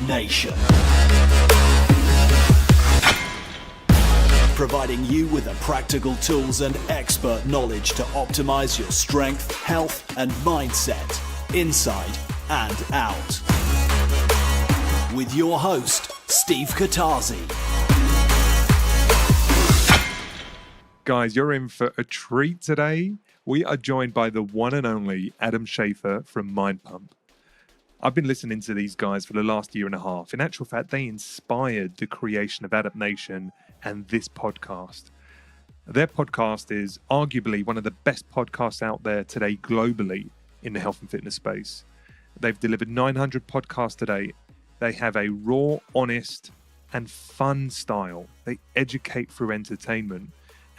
Nation. Providing you with the practical tools and expert knowledge to optimize your strength, health, and mindset, inside and out. With your host, Steve Katarzy. Guys, you're in for a treat today. We are joined by the one and only Adam Schafer from Mind Pump. I've been listening to these guys for the last year and a half. In actual fact, they inspired the creation of Adapt Nation and this podcast. Their podcast is arguably one of the best podcasts out there today globally in the health and fitness space. They've delivered 900 podcasts today. They have a raw, honest, and fun style. They educate through entertainment,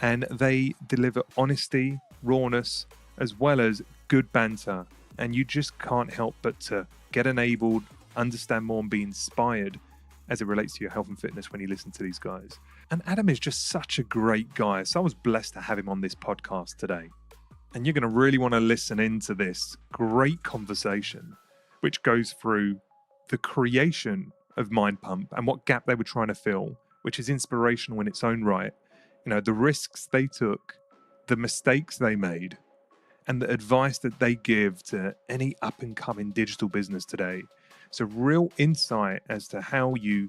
and they deliver honesty, rawness, as well as good banter. And you just can't help but to get enabled, understand more, and be inspired as it relates to your health and fitness when you listen to these guys. And Adam is just such a great guy. So I was blessed to have him on this podcast today. And you're going to really want to listen into this great conversation, which goes through the creation of Mind Pump and what gap they were trying to fill, which is inspirational in its own right. You know, the risks they took, the mistakes they made, and the advice that they give to any up-and-coming digital business today. It's a real insight as to how you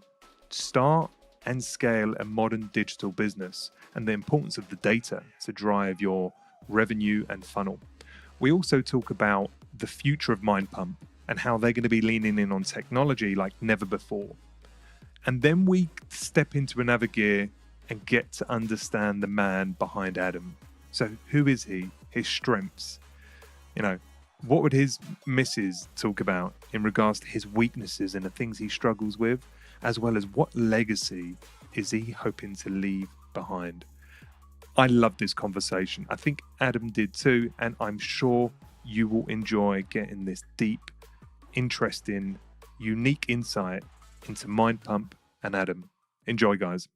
start and scale a modern digital business and the importance of the data to drive your revenue and funnel. We also talk about the future of Mind Pump and how they're going to be leaning in on technology like never before. And then we step into another gear and get to understand the man behind Adam. So who is he? His strengths? You know, what would his missus talk about in regards to his weaknesses and the things he struggles with, as well as what legacy is he hoping to leave behind? I love this conversation. I think Adam did too, and I'm sure you will enjoy getting this deep, interesting, unique insight into Mind Pump and Adam. Enjoy, guys.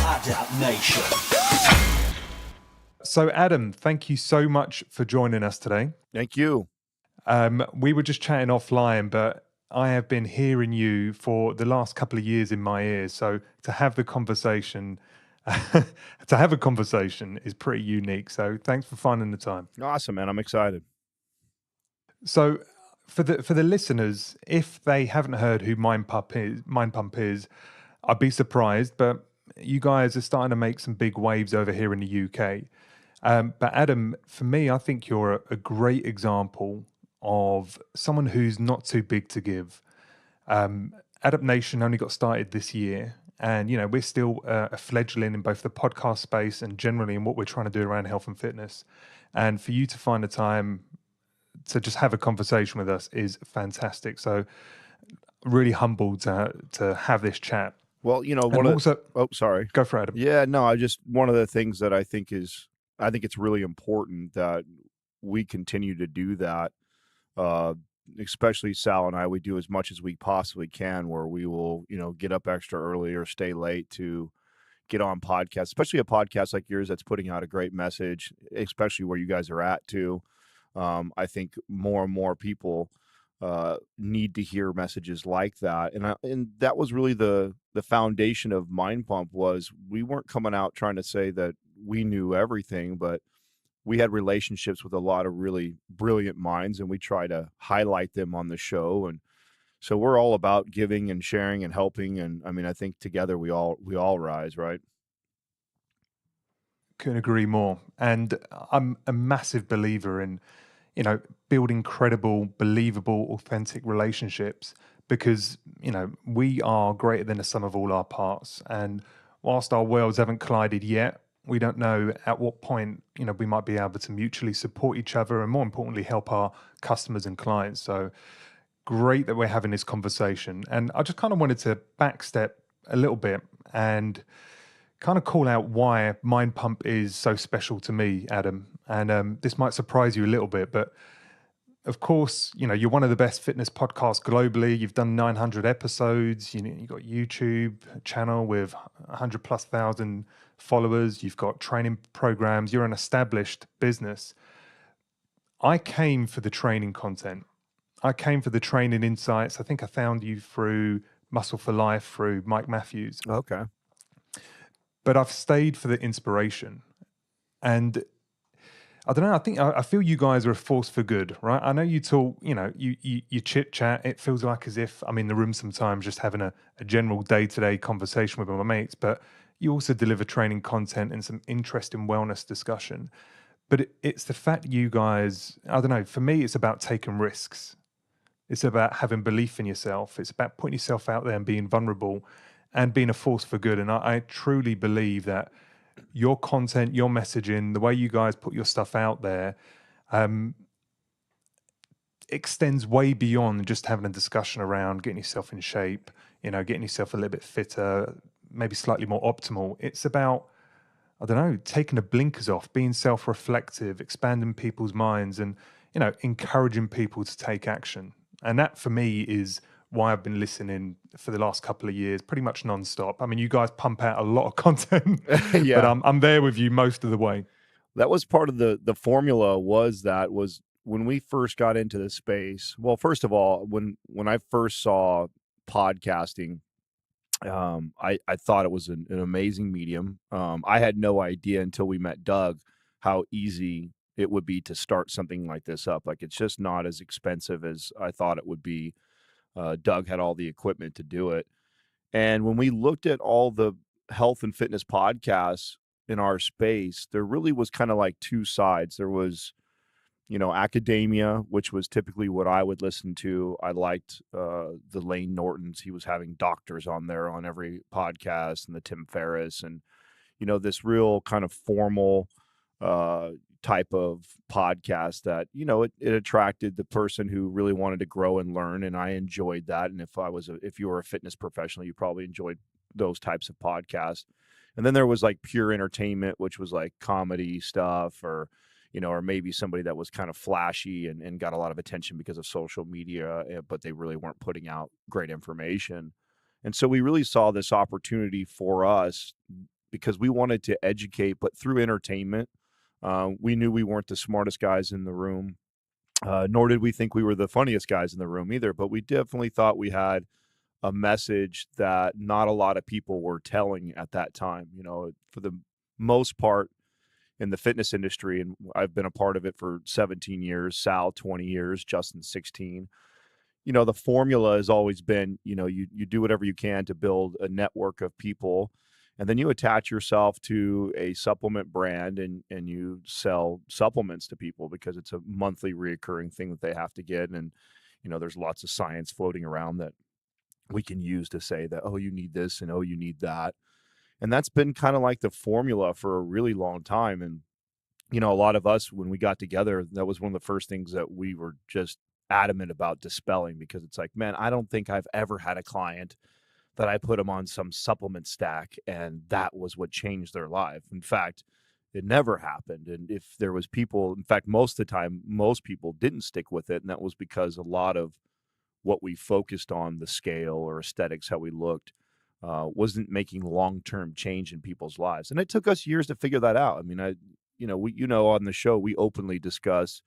Adapt Nation. So, Adam, thank you so much for joining us today. Thank you. We were just chatting offline, but I have been hearing you for the last couple of years in my ears. So to have the conversation, is pretty unique. So thanks for finding the time. Awesome, man. I'm excited. So for the listeners, if they haven't heard who Mind Pump is, I'd be surprised, but you guys are starting to make some big waves over here in the UK. But Adam, for me, I think you're a great example of someone who's not too big to give. Adapt Nation only got started this year, and you know we're still a fledgling in both the podcast space and generally in what we're trying to do around health and fitness. And for you to find the time to just have a conversation with us is fantastic. So really humbled to have this chat. Well, you know, sorry. Go for it, Adam. Yeah, no, one of the things that I think it's really important that we continue to do that. Especially Sal and I, we do as much as we possibly can where we will, you know, get up extra early or stay late to get on podcasts, especially a podcast like yours that's putting out a great message, especially where you guys are at too. I think more and more people need to hear messages like that. And that was really the foundation of Mind Pump. Was we weren't coming out trying to say that we knew everything, but we had relationships with a lot of really brilliant minds, and we try to highlight them on the show. And so we're all about giving and sharing and helping. And I mean, I think together we all rise, right? Couldn't agree more. And I'm a massive believer in, you know, building credible, believable, authentic relationships because, you know, we are greater than the sum of all our parts. And whilst our worlds haven't collided yet, we don't know at what point, you know, we might be able to mutually support each other and more importantly, help our customers and clients. So great that we're having this conversation. And I just kind of wanted to backstep a little bit and kind of call out why Mind Pump is so special to me, Adam. And this might surprise you a little bit, but of course, you know, you're one of the best fitness podcasts globally. You've done 900 episodes. You've got YouTube channel with 100,000+ followers. You've got training programs. You're an established business. I came for the training content. I came for the training insights. I think I found you through Muscle for Life through Mike Matthews, Okay. but I've stayed for the inspiration. And I don't know. I feel you guys are a force for good, right? I know you talk, you chit chat. It feels like as if I'm in the room sometimes just having a general day-to-day conversation with my mates, but you also deliver training content and some interesting wellness discussion. But it's the fact you guys, I don't know, for me, it's about taking risks. It's about having belief in yourself. It's about putting yourself out there and being vulnerable and being a force for good. And I truly believe that your content, your messaging, the way you guys put your stuff out there, extends way beyond just having a discussion around getting yourself in shape, getting yourself a little bit fitter, maybe slightly more optimal. It's about, I don't know, taking the blinkers off, being self-reflective, expanding people's minds and, encouraging people to take action. And that for me is why I've been listening for the last couple of years, pretty much nonstop. I mean, you guys pump out a lot of content, but Yeah. I'm there with you most of the way. That was part of the formula was when we first got into the space. Well, first of all, when I first saw podcasting, I thought it was an amazing medium. I had no idea until we met Doug how easy it would be to start something like this up. Like, it's just not as expensive as I thought it would be. Doug had all the equipment to do it. And when we looked at all the health and fitness podcasts in our space, there really was kind of like two sides. There was, academia, which was typically what I would listen to. I liked the Lane Nortons. He was having doctors on there on every podcast, and the Tim Ferriss, and this real kind of formal type of podcast that it attracted the person who really wanted to grow and learn, and I enjoyed that. And if you were a fitness professional, you probably enjoyed those types of podcasts. And then there was like pure entertainment, which was like comedy stuff, or maybe somebody that was kind of flashy and got a lot of attention because of social media, but they really weren't putting out great information. And so we really saw this opportunity for us because we wanted to educate, but through entertainment. We knew we weren't the smartest guys in the room, nor did we think we were the funniest guys in the room either, but we definitely thought we had a message that not a lot of people were telling at that time. For the most part in the fitness industry, and I've been a part of it for 17 years, Sal 20 years, Justin 16. The formula has always been, you do whatever you can to build a network of people, and then you attach yourself to a supplement brand and you sell supplements to people because it's a monthly reoccurring thing that they have to get. And, there's lots of science floating around that we can use to say that, oh, you need this and oh, you need that. And that's been kind of like the formula for a really long time. And, a lot of us, when we got together, that was one of the first things that we were just adamant about dispelling, because it's like, man, I don't think I've ever had a client that I put them on some supplement stack and that was what changed their life. In fact, it never happened. And if there was people, in fact, most of the time, most people didn't stick with it. And that was because a lot of what we focused on, the scale or aesthetics, how we looked, wasn't making long-term change in people's lives. And it took us years to figure that out. I mean, on the show, we openly discuss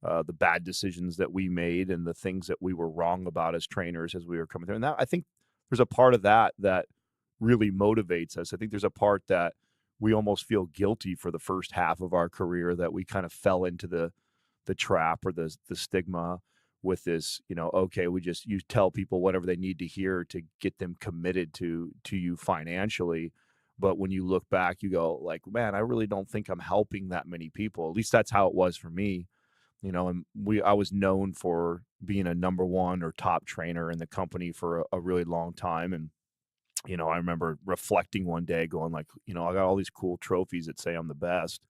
the bad decisions that we made and the things that we were wrong about as trainers as we were coming through. And that, I think there's a part of that really motivates us. I think there's a part that we almost feel guilty for the first half of our career that we kind of fell into the trap or the stigma with this, okay, you tell people whatever they need to hear to get them committed to you financially. But when you look back, you go like, man, I really don't think I'm helping that many people. At least that's how it was for me. And I was known for being a number one or top trainer in the company for a really long time. And, I remember reflecting one day going like, I got all these cool trophies that say I'm the best.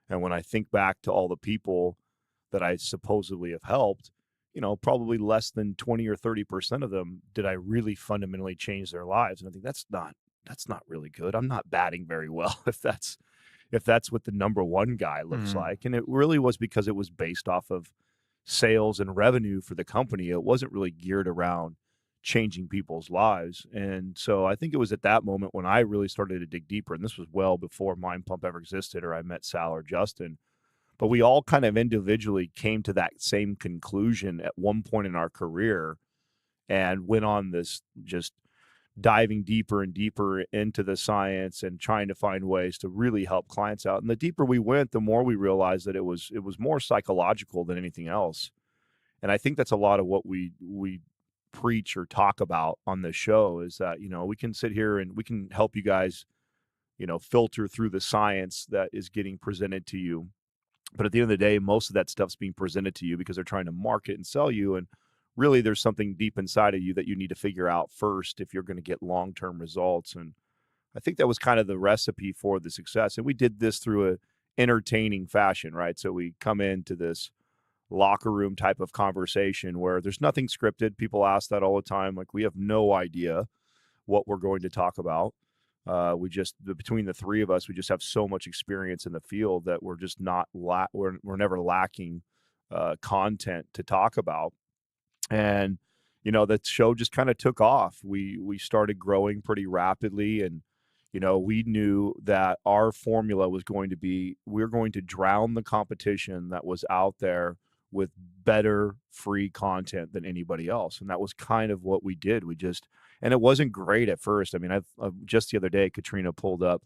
And when I think back to all the people that I supposedly have helped, probably less than 20 or 30% of them did I really fundamentally change their lives. And I think that's not really good. I'm not batting very well if that's what the number one guy looks like. And it really was because it was based off of sales and revenue for the company. It wasn't really geared around changing people's lives. And so I think it was at that moment when I really started to dig deeper, and this was well before Mind Pump ever existed or I met Sal or Justin, but we all kind of individually came to that same conclusion at one point in our career and went on this just diving deeper and deeper into the science and trying to find ways to really help clients out. And the deeper we went, the more we realized that it was more psychological than anything else. And I think that's a lot of what we preach or talk about on this show is that, we can sit here and we can help you guys, filter through the science that is getting presented to you. But at the end of the day, most of that stuff's being presented to you because they're trying to market and sell you. And really, there's something deep inside of you that you need to figure out first if you're going to get long-term results. And I think that was kind of the recipe for the success. And we did this through a entertaining fashion, right? So we come into this locker room type of conversation where there's nothing scripted. People ask that all the time. Like, we have no idea what we're going to talk about. Between the three of us, we just have so much experience in the field that we're just not, we're never lacking content to talk about. And, the show just kind of took off. We started growing pretty rapidly. And, we knew that our formula was going to be, we're going to drown the competition that was out there with better free content than anybody else. And that was kind of what we did. And it wasn't great at first. I mean, I've just the other day, Katrina pulled up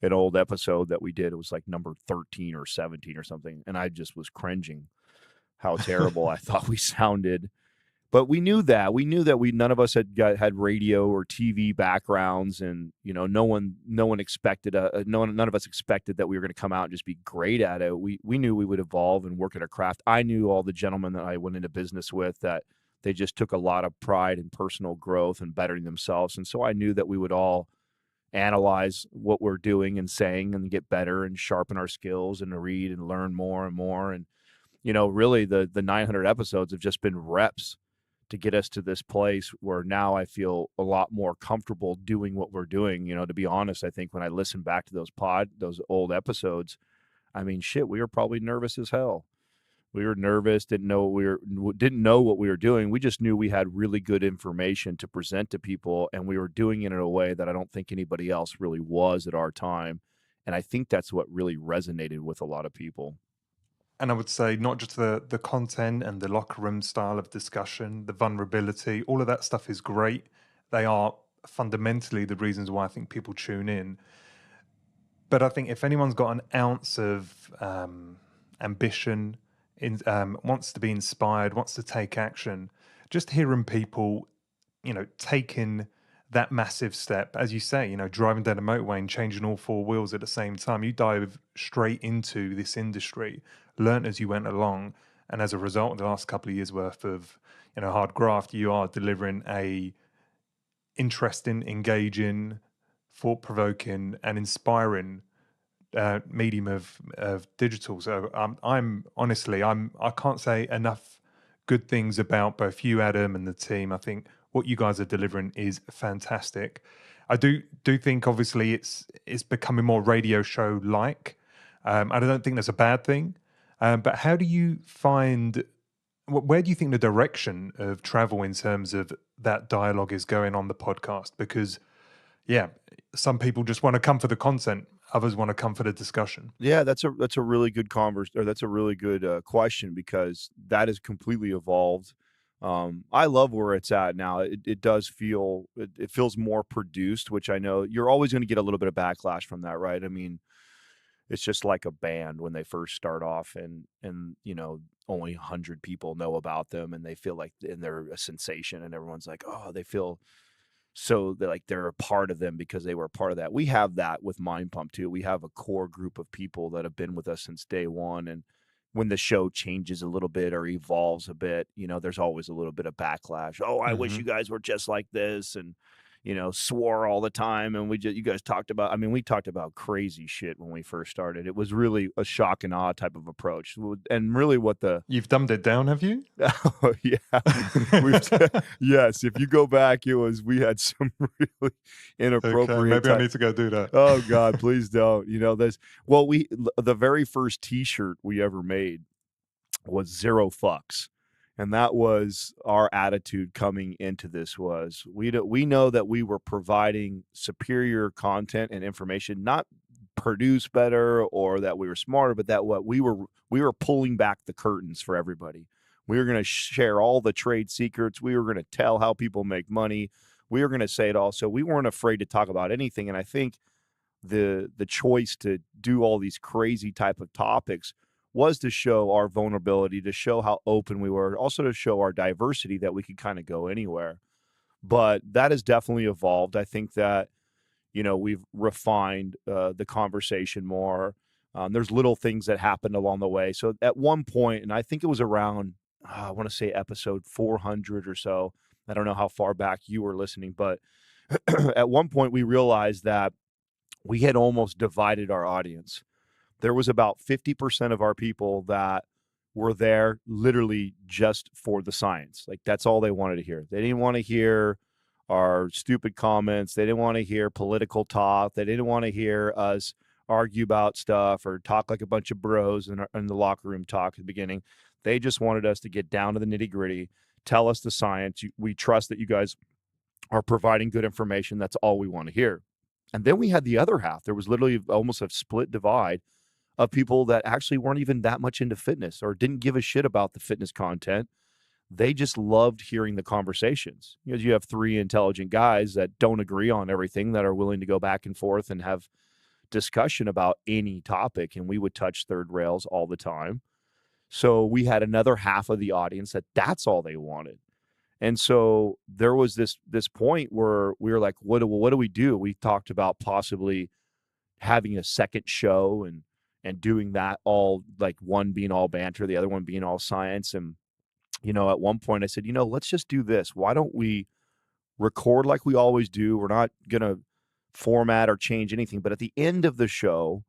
an old episode that we did. It was like number 13 or 17 or something. And I just was cringing how terrible I thought we sounded. But we knew that none of us had radio or TV backgrounds, and no one expected none of us expected that we were going to come out and just be great at it. We knew we would evolve and work at our craft. I knew all the gentlemen that I went into business with that they just took a lot of pride in personal growth and bettering themselves, and so I knew that we would all analyze what we're doing and saying and get better and sharpen our skills and read and learn more and more. And really the 900 episodes have just been reps to get us to this place where now I feel a lot more comfortable doing what we're doing. To be honest, I think when I listen back to those old episodes, I mean, shit, we were probably nervous as hell. We were nervous, didn't know what we were doing. We just knew we had really good information to present to people, and we were doing it in a way that I don't think anybody else really was at our time. And I think that's what really resonated with a lot of people. And I would say not just the content and the locker room style of discussion, the vulnerability, all of that stuff is great. They are fundamentally the reasons why I think people tune in. But I think if anyone's got an ounce of ambition, wants to be inspired, wants to take action, just hearing people, taking that massive step, as you say, driving down a motorway and changing all four wheels at the same time. You dive straight into this industry, learn as you went along, and as a result of the last couple of years worth of hard graft, you are delivering a interesting, engaging, thought-provoking, and inspiring medium of digital. So I'm honestly, I can't say enough good things about both you, Adam, and the team. I think what you guys are delivering is fantastic. I do think obviously it's becoming more radio show like. I don't think that's a bad thing. But how do you find? Where do you think the direction of travel in terms of that dialogue is going on the podcast? Because some people just want to come for the content. Others want to come for the discussion. Yeah, that's a really good that's a really good question, because that has completely evolved. I love where it's at now. It does feel, it feels more produced, which I know you're always going to get a little bit of backlash from that, right? I mean, it's just like a band when they first start off and only 100 people know about them and they feel like they're a sensation, and everyone's like, oh, they feel so they're a part of them because they were a part of that. We have that with Mind Pump too. We have a core group of people that have been with us since day one, and when the show changes a little bit or evolves a bit, there's always a little bit of backlash. Oh, I wish you guys were just like this, and swore all the time. And we talked about crazy shit when we first started. It was really a shock and awe type of approach. And really You've dumbed it down, have you? Oh, yeah. Yes. If you go back, we had some really inappropriate. Okay, maybe I need to go do that. Oh God, please don't. The very first t-shirt we ever made was Zero Fucks. And that was our attitude coming into this. Was we know that we were providing superior content and information, not produce better or that we were smarter, but that what we were pulling back the curtains for everybody. We were going to share all the trade secrets. We were going to tell how people make money. We were going to say it all. So we weren't afraid to talk about anything. And I think the choice to do all these crazy type of topics was to show our vulnerability, to show how open we were, also to show our diversity, that we could kind of go anywhere. But that has definitely evolved. I think that, we've refined the conversation more. There's little things that happened along the way. So at one point, and I think it was around, I want to say episode 400 or so. I don't know how far back you were listening, but at one point we realized that we had almost divided our audience. There was about 50% of our people that were there literally just for the science. Like, that's all they wanted to hear. They didn't want to hear our stupid comments. They didn't want to hear political talk. They didn't want to hear us argue about stuff or talk like a bunch of bros in the locker room talk at the beginning. They just wanted us to get down to the nitty gritty, tell us the science. We trust that you guys are providing good information. That's all we want to hear. And then we had the other half. There was literally almost a split divide of people that actually weren't even that much into fitness or didn't give a shit about the fitness content. They just loved hearing the conversations. You have three intelligent guys that don't agree on everything, that are willing to go back and forth and have discussion about any topic. And we would touch third rails all the time. So we had another half of the audience that's all they wanted. And so there was this point where we were like, what do we do? We talked about possibly having a second show and doing that, all like one being all banter, the other one being all science. And, at one point I said, let's just do this. Why don't we record like we always do? We're not going to format or change anything. But at the end of the show,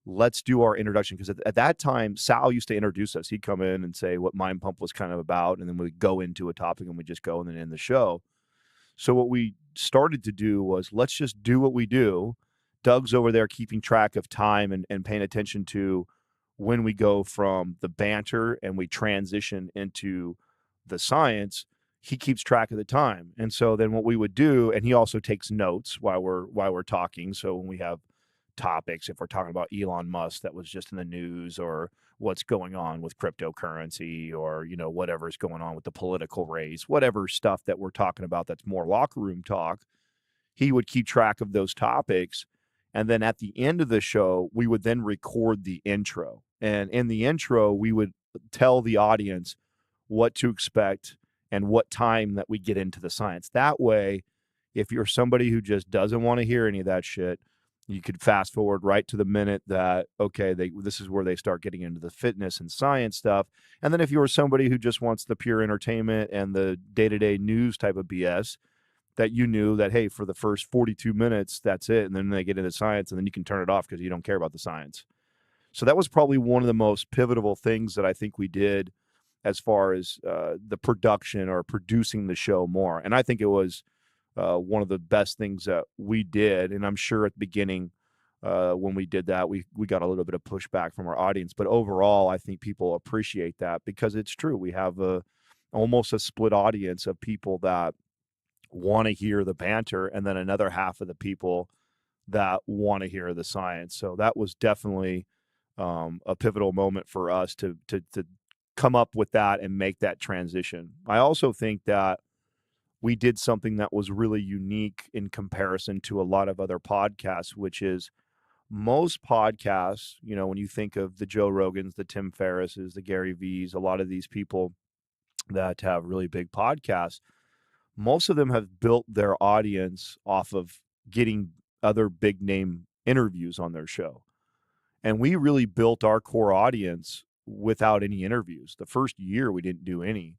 let's do our introduction. Because at that time, Sal used to introduce us. He'd come in and say what Mind Pump was kind of about. And then we'd go into a topic and we'd just go and then end the show. So what we started to do was, let's just do what we do. Doug's over there keeping track of time and paying attention to when we go from the banter and we transition into the science. He keeps track of the time. And so then what we would do, and he also takes notes while we're talking. So when we have topics, if we're talking about Elon Musk that was just in the news, or what's going on with cryptocurrency, or whatever's going on with the political race, whatever stuff that we're talking about that's more locker room talk, he would keep track of those topics. And then at the end of the show, we would then record the intro. And in the intro, we would tell the audience what to expect and what time that we get into the science. That way, if you're somebody who just doesn't want to hear any of that shit, you could fast forward right to the minute that, okay, this is where they start getting into the fitness and science stuff. And then if you're somebody who just wants the pure entertainment and the day-to-day news type of BS, that you knew that, hey, for the first 42 minutes, that's it. And then they get into science and then you can turn it off because you don't care about the science. So that was probably one of the most pivotal things that I think we did as far as the production or producing the show more. And I think it was one of the best things that we did. And I'm sure at the beginning when we did that, we got a little bit of pushback from our audience. But overall, I think people appreciate that because it's true. We have almost a split audience of people that want to hear the banter, and then another half of the people that want to hear the science. So that was definitely a pivotal moment for us to come up with that and make that transition. I also think that we did something that was really unique in comparison to a lot of other podcasts, which is most podcasts, when you think of the Joe Rogans, the Tim Ferrisses, the Gary V's, a lot of these people that have really big podcasts, most of them have built their audience off of getting other big name interviews on their show. And we really built our core audience without any interviews. The first year we didn't do any.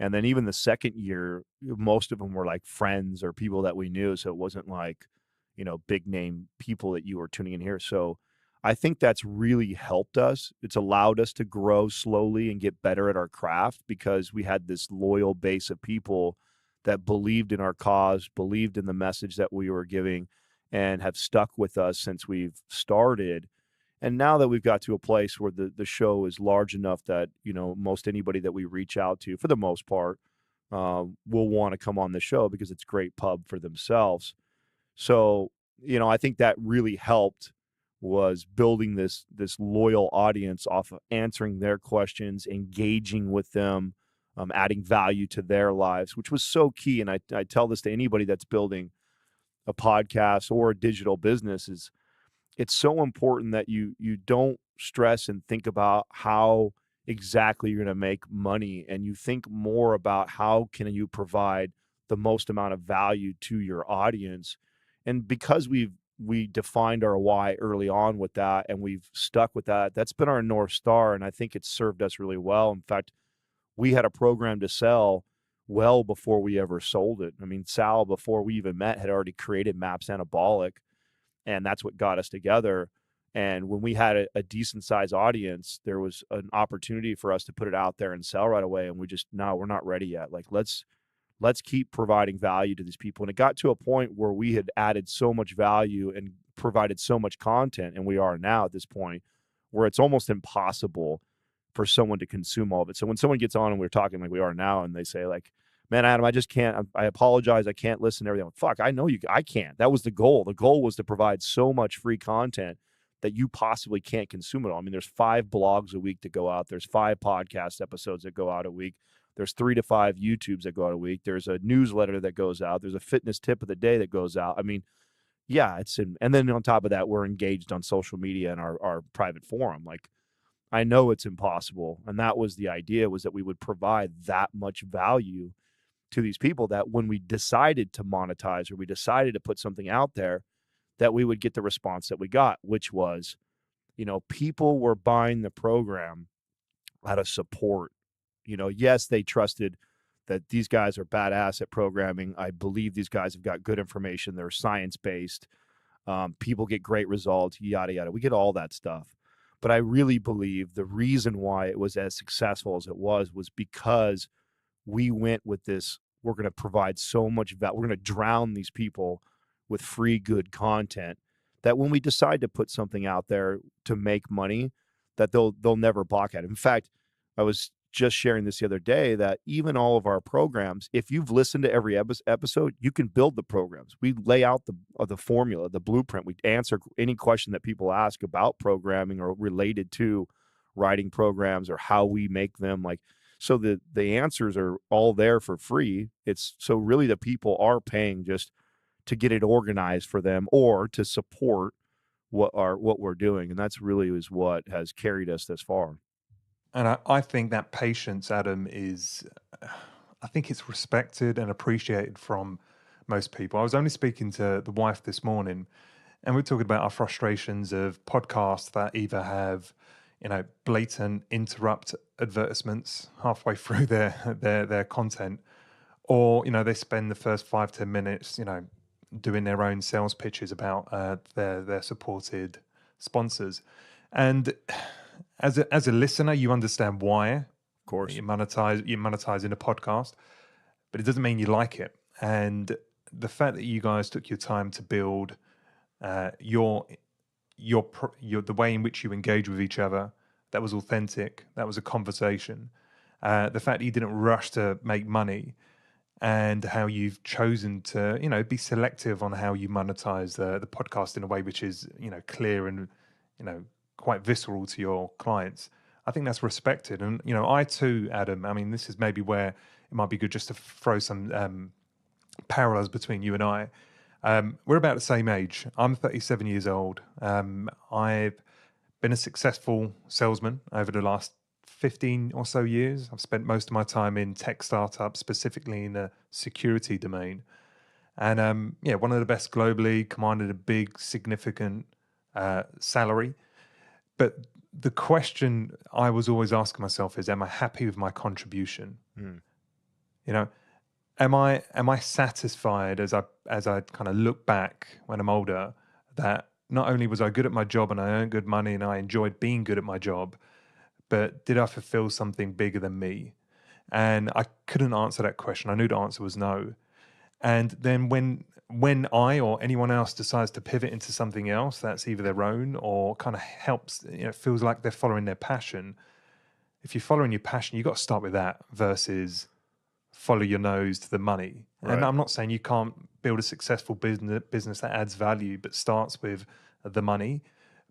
And then even the second year, most of them were like friends or people that we knew. So it wasn't like, big name people that you were tuning in here. So I think that's really helped us. It's allowed us to grow slowly and get better at our craft because we had this loyal base of people that believed in our cause, believed in the message that we were giving, and have stuck with us since we've started. And now that we've got to a place where the show is large enough that, most anybody that we reach out to, for the most part, will want to come on the show because it's great pub for themselves. So, I think that really helped was building this loyal audience off of answering their questions, engaging with them, adding value to their lives, which was so key. And I tell this to anybody that's building a podcast or a digital business, is it's so important that you don't stress and think about how exactly you're going to make money, and you think more about how can you provide the most amount of value to your audience. And because we defined our why early on with that, and we've stuck with that, that's been our North Star, and I think it's served us really well. In fact, we had a program to sell well before we ever sold it. I mean, Sal, before we even met, had already created Maps Anabolic, and that's what got us together. And when we had a decent sized audience, there was an opportunity for us to put it out there and sell right away. And we just, no, we're not ready yet. Like, let's keep providing value to these people. And it got to a point where we had added so much value and provided so much content, and we are now at this point where it's almost impossible for someone to consume all of it. So when someone gets on and we're talking like we are now, and they say like, man, Adam, I just can't, I apologize, I can't listen to everything. Fuck, I know you, I can't. That was the goal. The goal was to provide so much free content that you possibly can't consume it all. I mean, there's 5 blogs a week that go out. There's 5 podcast episodes that go out a week. There's 3 to 5 YouTubes that go out a week. There's a newsletter that goes out. There's a fitness tip of the day that goes out. I mean, yeah, and then on top of that, we're engaged on social media and our private forum. Like, I know it's impossible. And that was the idea, was that we would provide that much value to these people, that when we decided to monetize or we decided to put something out there, that we would get the response that we got, which was, people were buying the program out of support. Yes, they trusted that these guys are badass at programming. I believe these guys have got good information. They're science-based. People get great results, yada, yada. We get all that stuff. But I really believe the reason why it was as successful as it was because we went with this, we're going to provide so much value. We're going to drown these people with free, good content, that when we decide to put something out there to make money, that they'll never balk at it. In fact, I was just sharing this the other day, that even all of our programs, if you've listened to every episode, you can build the programs. We lay out the formula, the blueprint. We answer any question that people ask about programming or related to writing programs or how we make them. Like, so the answers are all there for free. It's so really the people are paying just to get it organized for them or to support what we're doing. And that's really is what has carried us this far. And I think that patience, Adam, I think it's respected and appreciated from most people. I was only speaking to the wife this morning, and we're talking about our frustrations of podcasts that either have, blatant interrupt advertisements halfway through their content, or, they spend the first 5-10 minutes, doing their own sales pitches about their supported sponsors. And as a listener, you understand why, of course, you're monetizing a podcast, but it doesn't mean you like it. And the fact that you guys took your time to build the way in which you engage with each other, that was authentic. That was a conversation. The fact that you didn't rush to make money, and how you've chosen to, be selective on how you monetize the podcast in a way which is, clear and, quite visceral to your clients. I think that's respected. And, I too, Adam, I mean, this is maybe where it might be good just to throw some parallels between you and I. We're about the same age. I'm 37 years old. I've been a successful salesman over the last 15 or so years. I've spent most of my time in tech startups, specifically in the security domain. And one of the best globally, commanded a big, significant salary. But the question I was always asking myself is, am I happy with my contribution? Am I satisfied as I kind of look back when I'm older, that not only was I good at my job and I earned good money and I enjoyed being good at my job, but did I fulfill something bigger than me? And I couldn't answer that question. I knew the answer was no. And then when I or anyone else decides to pivot into something else that's either their own or kind of helps, feels like they're following their passion. If you're following your passion, you've got to start with that versus follow your nose to the money. Right. And I'm not saying you can't build a successful business that adds value, but starts with the money.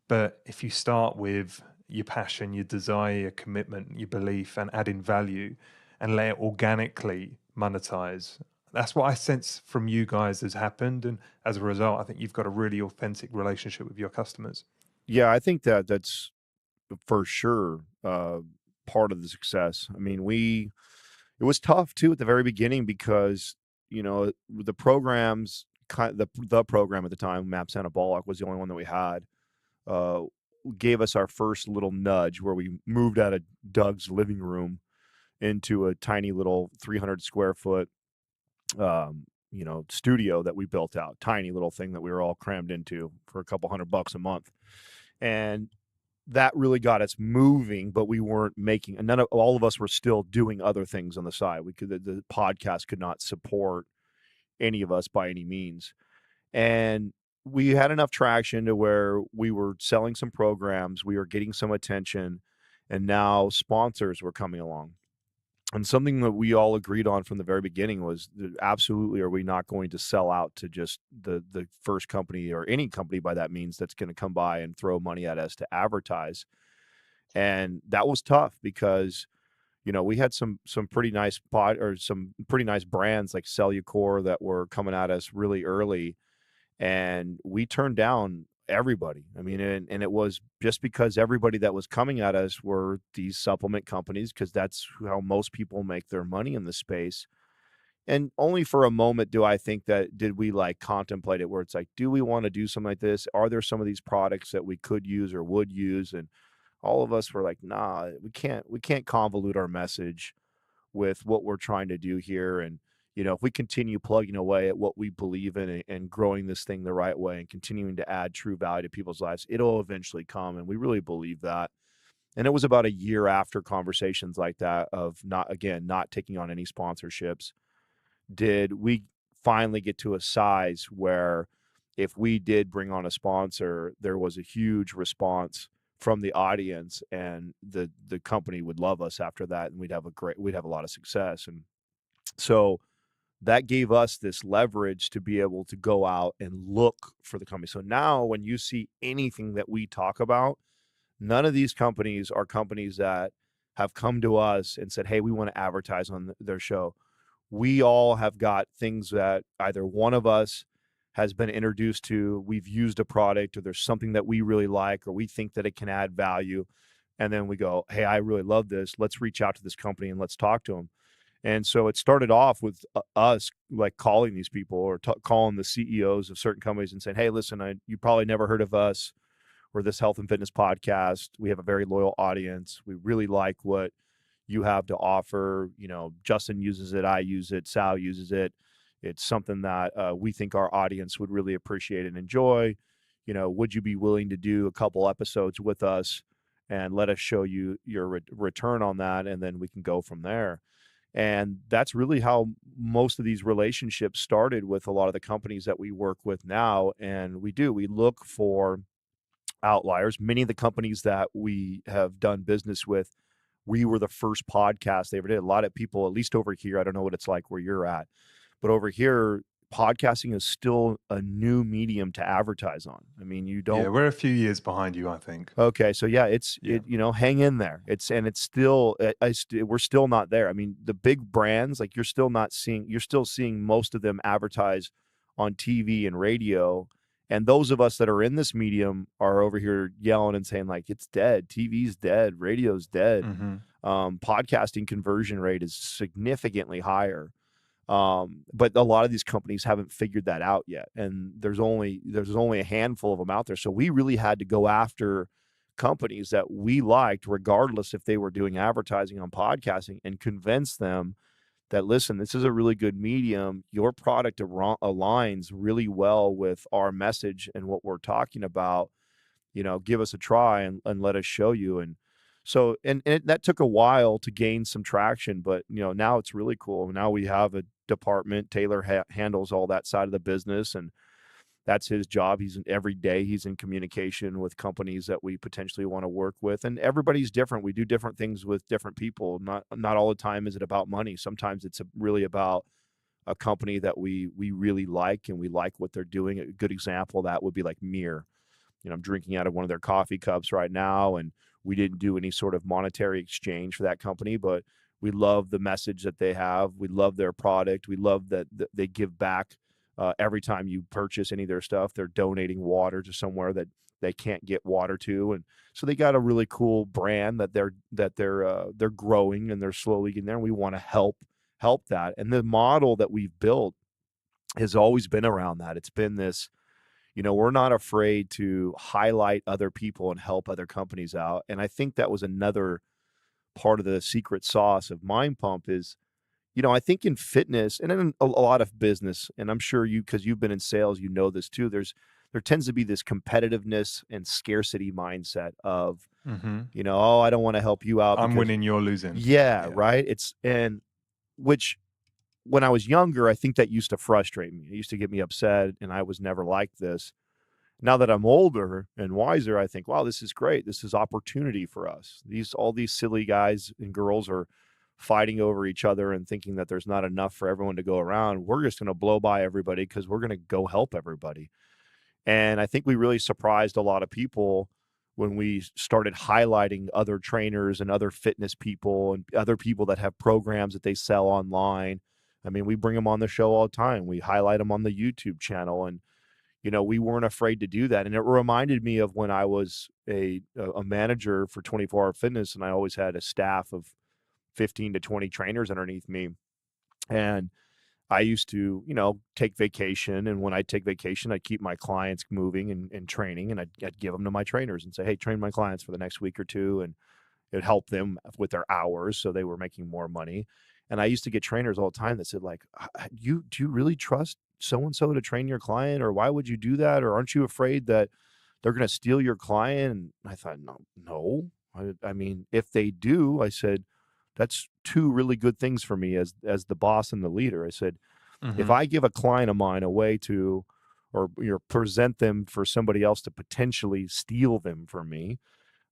But if you start with your passion, your desire, your commitment, your belief, and adding value and let it organically monetize, that's what I sense from you guys has happened. And as a result, I think you've got a really authentic relationship with your customers. Yeah, I think that that's for sure part of the success. I mean, it was tough too at the very beginning because the programs, the program at the time, Maps Anabolic, was the only one that we had. Uh, gave us our first little nudge where we moved out of Doug's living room into a tiny little 300 square foot studio that we built out, tiny little thing that we were all crammed into for a couple $100 a month. And that really got us moving, but we weren't making, and all of us were still doing other things on the side. The podcast could not support any of us by any means. And we had enough traction to where we were selling some programs, we were getting some attention, and now sponsors were coming along. And something that we all agreed on from the very beginning was that absolutely are we not going to sell out to just the first company or any company by that means that's going to come by and throw money at us to advertise. And that was tough because we had some pretty nice some pretty nice brands like Cellucor that were coming at us really early, and we turned down everybody. I mean, and it was just because everybody that was coming at us were these supplement companies, because that's how most people make their money in the space. And only for a moment did we like contemplate it, where it's like, do we want to do something like this? Are there some of these products that we could use or would use? And all of us were like, nah, we can't convolute our message with what we're trying to do here. And if we continue plugging away at what we believe in and growing this thing the right way and continuing to add true value to people's lives, it'll eventually come. And we really believe that. And it was about a year after conversations like that of not taking on any sponsorships, did we finally get to a size where if we did bring on a sponsor, there was a huge response from the audience, and the company would love us after that, and we'd have a lot of success. And so that gave us this leverage to be able to go out and look for the company. So now when you see anything that we talk about, none of these companies are companies that have come to us and said, hey, we want to advertise on their show. We all have got things that either one of us has been introduced to, we've used a product, or there's something that we really like, or we think that it can add value. And then we go, hey, I really love this. Let's reach out to this company and let's talk to them. And so it started off with us like calling these people, or calling the CEOs of certain companies and saying, hey, listen, you probably never heard of us. We're this health and fitness podcast. We have a very loyal audience. We really like what you have to offer. Justin uses it. I use it. Sal uses it. It's something that we think our audience would really appreciate and enjoy. Would you be willing to do a couple episodes with us and let us show you your return on that? And then we can go from there. And that's really how most of these relationships started with a lot of the companies that we work with now. And we look for outliers. Many of the companies that we have done business with, we were the first podcast they ever did. A lot of people, at least over here, I don't know what it's like where you're at, but over here, podcasting is still a new medium to advertise on. I mean, you don't. Yeah, we're a few years behind you, I think. Okay, so yeah, hang in there. It's still, we're still not there. I mean, the big brands, like you're still seeing most of them advertise on TV and radio. And those of us that are in this medium are over here yelling and saying like, it's dead. TV's dead. Radio's dead. Mm-hmm. Podcasting conversion rate is significantly higher. But a lot of these companies haven't figured that out yet. And there's only a handful of them out there. So we really had to go after companies that we liked, regardless if they were doing advertising on podcasting, and convince them that, listen, this is a really good medium. Your product aligns really well with our message and what we're talking about. Give us a try and let us show you. And so, and that took a while to gain some traction, but now it's really cool. Now we have a department. Taylor handles all that side of the business, and that's his job. Every day he's in communication with companies that we potentially want to work with, and everybody's different. We do different things with different people. Not all the time is it about money. Sometimes it's really about a company that we really like, and we like what they're doing. A good example of that would be like Mir. I'm drinking out of one of their coffee cups right now, and we didn't do any sort of monetary exchange for that company, but we love the message that they have. We love their product. We love that they give back. Every time you purchase any of their stuff, they're donating water to somewhere that they can't get water to, and so they got a really cool brand that they're growing, and they're slowly getting there. And we want to help that. And the model that we've built has always been around that. It's been this, we're not afraid to highlight other people and help other companies out. And I think that was another part of the secret sauce of Mind Pump is, I think in fitness and in a lot of business, and I'm sure because you've been in sales, this too, there tends to be this competitiveness and scarcity mindset of, oh, I don't want to help you out. I'm winning, you're losing. Yeah, right. Which when I was younger, I think that used to frustrate me. It used to get me upset, and I was never like this. Now that I'm older and wiser, I think, wow, this is great. This is opportunity for us. All these silly guys and girls are fighting over each other and thinking that there's not enough for everyone to go around. We're just going to blow by everybody because we're going to go help everybody. And I think we really surprised a lot of people when we started highlighting other trainers and other fitness people and other people that have programs that they sell online. I mean, we bring them on the show all the time. We highlight them on the YouTube channel, and we weren't afraid to do that. And it reminded me of when I was a manager for 24 Hour Fitness, and I always had a staff of 15 to 20 trainers underneath me. And I used to, take vacation. And when I take vacation, I'd keep my clients moving and training, and I'd give them to my trainers and say, hey, train my clients for the next week or two. And it helped them with their hours, so they were making more money. And I used to get trainers all the time that said, like, do you really trust so-and-so to train your client? Or why would you do that? Or aren't you afraid that they're going to steal your client? And I thought, no. I mean, if they do, I said, that's two really good things for me as the boss and the leader. I said, if I give a client of mine away to, or present them for somebody else to potentially steal them from me,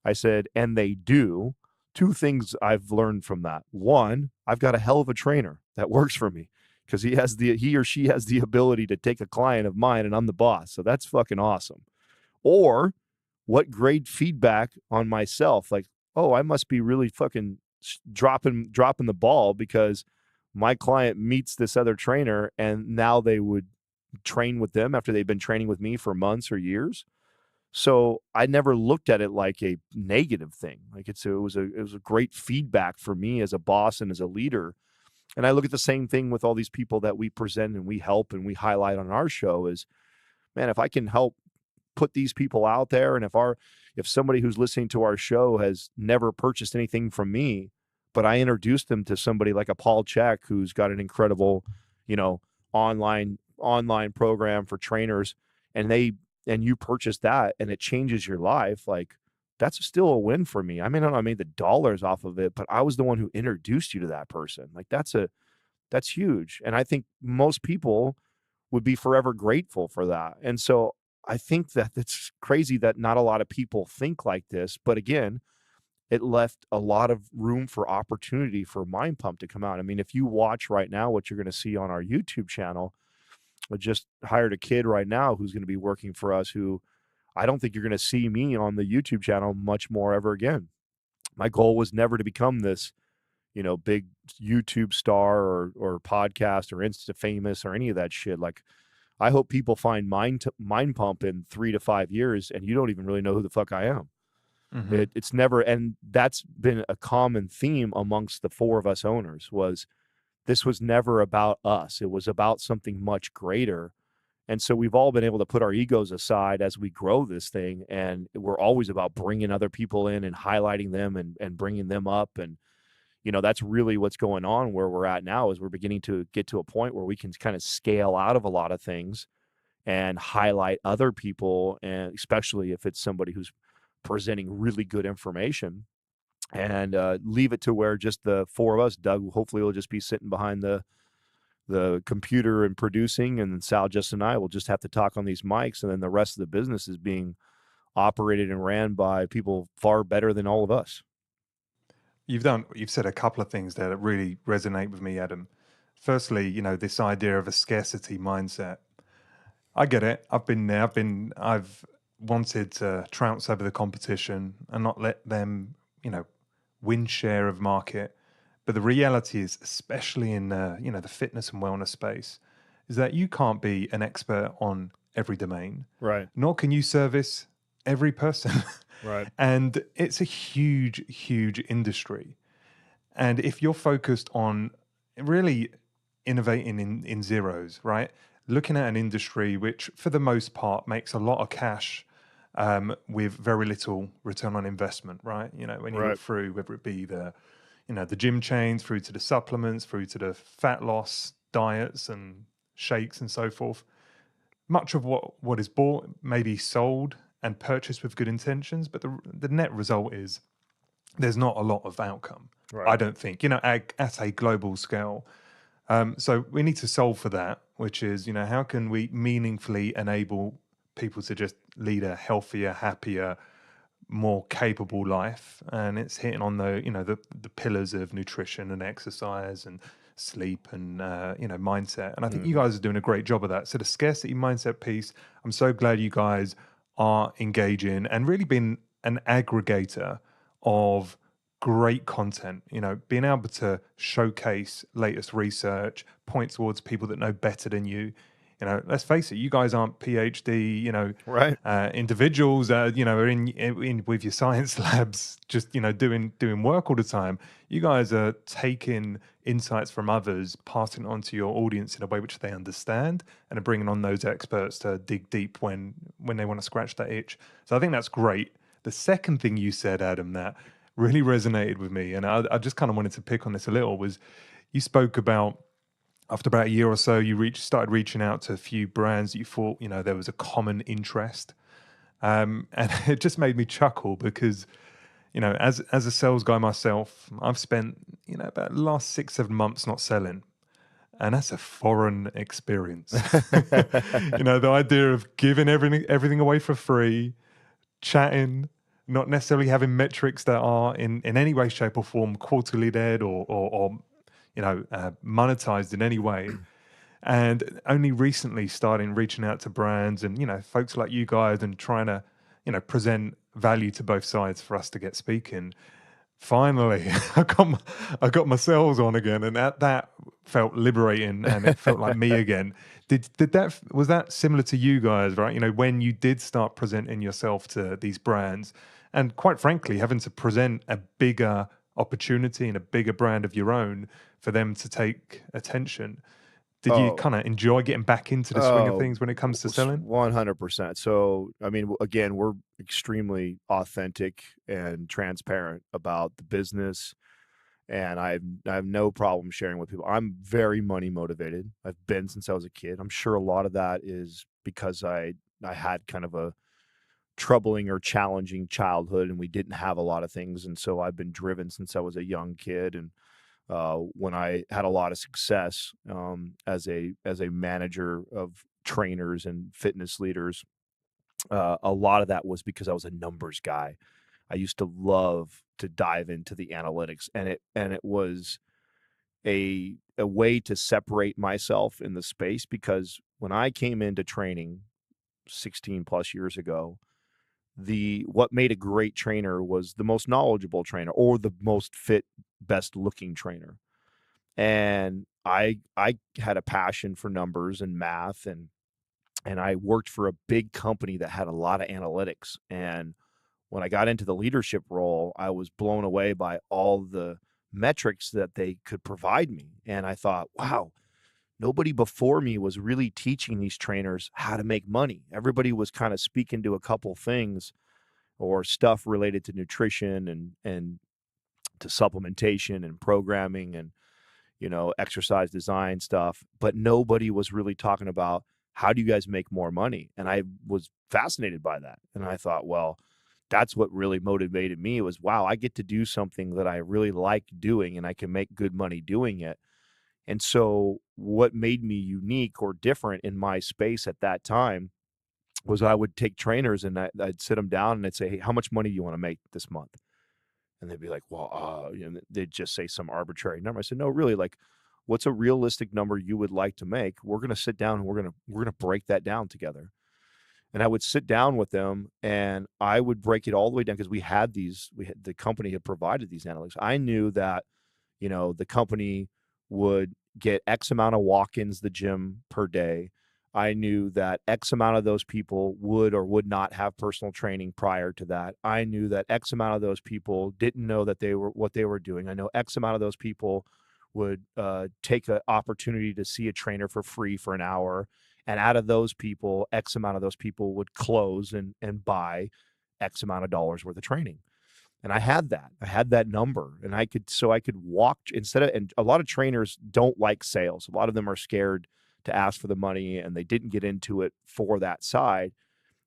I said, and they do, two things I've learned from that. One, I've got a hell of a trainer that works for me because he or she has the ability to take a client of mine, and I'm the boss. So that's fucking awesome. Or what great feedback on myself. Like, oh, I must be really fucking dropping the ball because my client meets this other trainer, and now they would train with them after they've been training with me for months or years. So I never looked at it like a negative thing. Like it was a great feedback for me as a boss and as a leader. And I look at the same thing with all these people that we present and we help and we highlight on our show is, man, if I can help put these people out there, and if somebody who's listening to our show has never purchased anything from me, but I introduced them to somebody like a Paul Check who's got an incredible, online program for trainers, and you purchase that and it changes your life, like that's still a win for me. I may not have made the dollars off of it, but I was the one who introduced you to that person. Like that's huge. And I think most people would be forever grateful for that. And so I think that it's crazy that not a lot of people think like this, but again, it left a lot of room for opportunity for Mind Pump to come out. I mean, if you watch right now, what you're going to see on our YouTube channel, I just hired a kid right now who's going to be working for us, who I don't think you're going to see me on the YouTube channel much more ever again. My goal was never to become this, big YouTube star or podcast or Insta famous or any of that shit. Like, I hope people find Mind Pump in 3 to 5 years and you don't even really know who the fuck I am. It's never, and that's been a common theme amongst the four of us owners, was this was never about us. It was about something much greater. And so we've all been able to put our egos aside as we grow this thing. And we're always about bringing other people in and highlighting them and bringing them up. And, that's really what's going on where we're at now, is we're beginning to get to a point where we can kind of scale out of a lot of things and highlight other people. And especially if it's somebody who's presenting really good information, and leave it to where just the four of us, Doug hopefully will just be sitting behind the computer and producing, and Sal, Justin, and I will just have to talk on these mics, and then the rest of the business is being operated and ran by people far better than all of us. You've said a couple of things there that really resonate with me, Adam. Firstly, this idea of a scarcity mindset. I get it. I've been there. wanted to trounce over the competition and not let them, win share of market. But the reality is, especially in the fitness and wellness space, is that you can't be an expert on every domain, Right. nor can you service every person. Right. And it's a huge, huge industry. And if you're focused on really innovating in zeros, right? Looking at an industry which, for the most part, makes a lot of cash with very little return on investment, right? When you look Right. through, whether it be the gym chains, through to the supplements, through to the fat loss diets and shakes and so forth, much of what is bought may be sold and purchased with good intentions, but the net result is there's not a lot of outcome. Right. I don't think, at a global scale. So we need to solve for that, which is, how can we meaningfully enable people to just lead a healthier, happier, more capable life? And it's hitting on the pillars of nutrition and exercise and sleep and mindset. And I think you guys are doing a great job of that. So the scarcity mindset piece, I'm so glad you guys are engaging and really being an aggregator of great content, being able to showcase latest research, point towards people that know better than you. Let's face it, you guys aren't PhD, Right. individuals, are in with your science labs, just, doing work all the time. You guys are taking insights from others, passing it on to your audience in a way which they understand, and are bringing on those experts to dig deep when they want to scratch that itch. So I think that's great. The second thing you said, Adam, that really resonated with me, and I just kind of wanted to pick on this a little, was you spoke about after about a year or so, you started reaching out to a few brands that you thought, there was a common interest. And it just made me chuckle because, as a sales guy myself, I've spent, about the last 6-7 months not selling. And that's a foreign experience. The idea of giving everything away for free, chatting, not necessarily having metrics that are in any way, shape, or form quarterly led or monetized in any way. And only recently starting reaching out to brands and, folks like you guys and trying to, present value to both sides for us to get speaking. Finally, I got my sales on again, and that felt liberating, and it felt like me again. Was that similar to you guys, right? When you did start presenting yourself to these brands, and quite frankly, having to present a bigger opportunity and a bigger brand of your own for them to take attention. Did you kind of enjoy getting back into the swing of things when it comes to selling? 100%. So, I mean, again, we're extremely authentic and transparent about the business, and I have no problem sharing with people. I'm very money motivated. I've been since I was a kid. I'm sure a lot of that is because I had kind of a troubling or challenging childhood, and we didn't have a lot of things, and so I've been driven since I was a young kid. And when I had a lot of success as a manager of trainers and fitness leaders, a lot of that was because I was a numbers guy. I used to love to dive into the analytics, and it was a way to separate myself in the space, because when I came into training 16 plus years ago, what made a great trainer was the most knowledgeable trainer or the most fit, best looking trainer. And I had a passion for numbers and math, and I worked for a big company that had a lot of analytics. And when I got into the leadership role, I was blown away by all the metrics that they could provide me. And I thought, wow, nobody before me was really teaching these trainers how to make money. Everybody was kind of speaking to a couple things or stuff related to nutrition and to supplementation and programming and exercise design stuff, but nobody was really talking about how do you guys make more money. And I was fascinated by that. And I thought, well, that's what really motivated me. It was, wow, I get to do something that I really like doing, and I can make good money doing it. And so what made me unique or different in my space at that time was I would take trainers and I'd sit them down and I'd say, hey, how much money do you want to make this month? And they'd be like, well, they'd just say some arbitrary number. I said, no, really, like, what's a realistic number you would like to make? We're going to sit down and we're going to break that down together. And I would sit down with them and I would break it all the way down because the company had provided these analytics. I knew that, the company would get X amount of walk-ins the gym per day. I knew that X amount of those people would or would not have personal training prior to that. I knew that X amount of those people didn't know that what they were doing. I know X amount of those people would take an opportunity to see a trainer for free for an hour. And out of those people, X amount of those people would close and buy X amount of dollars worth of training. And I had that number, and I could walk and a lot of trainers don't like sales. A lot of them are scared to ask for the money, and they didn't get into it for that side.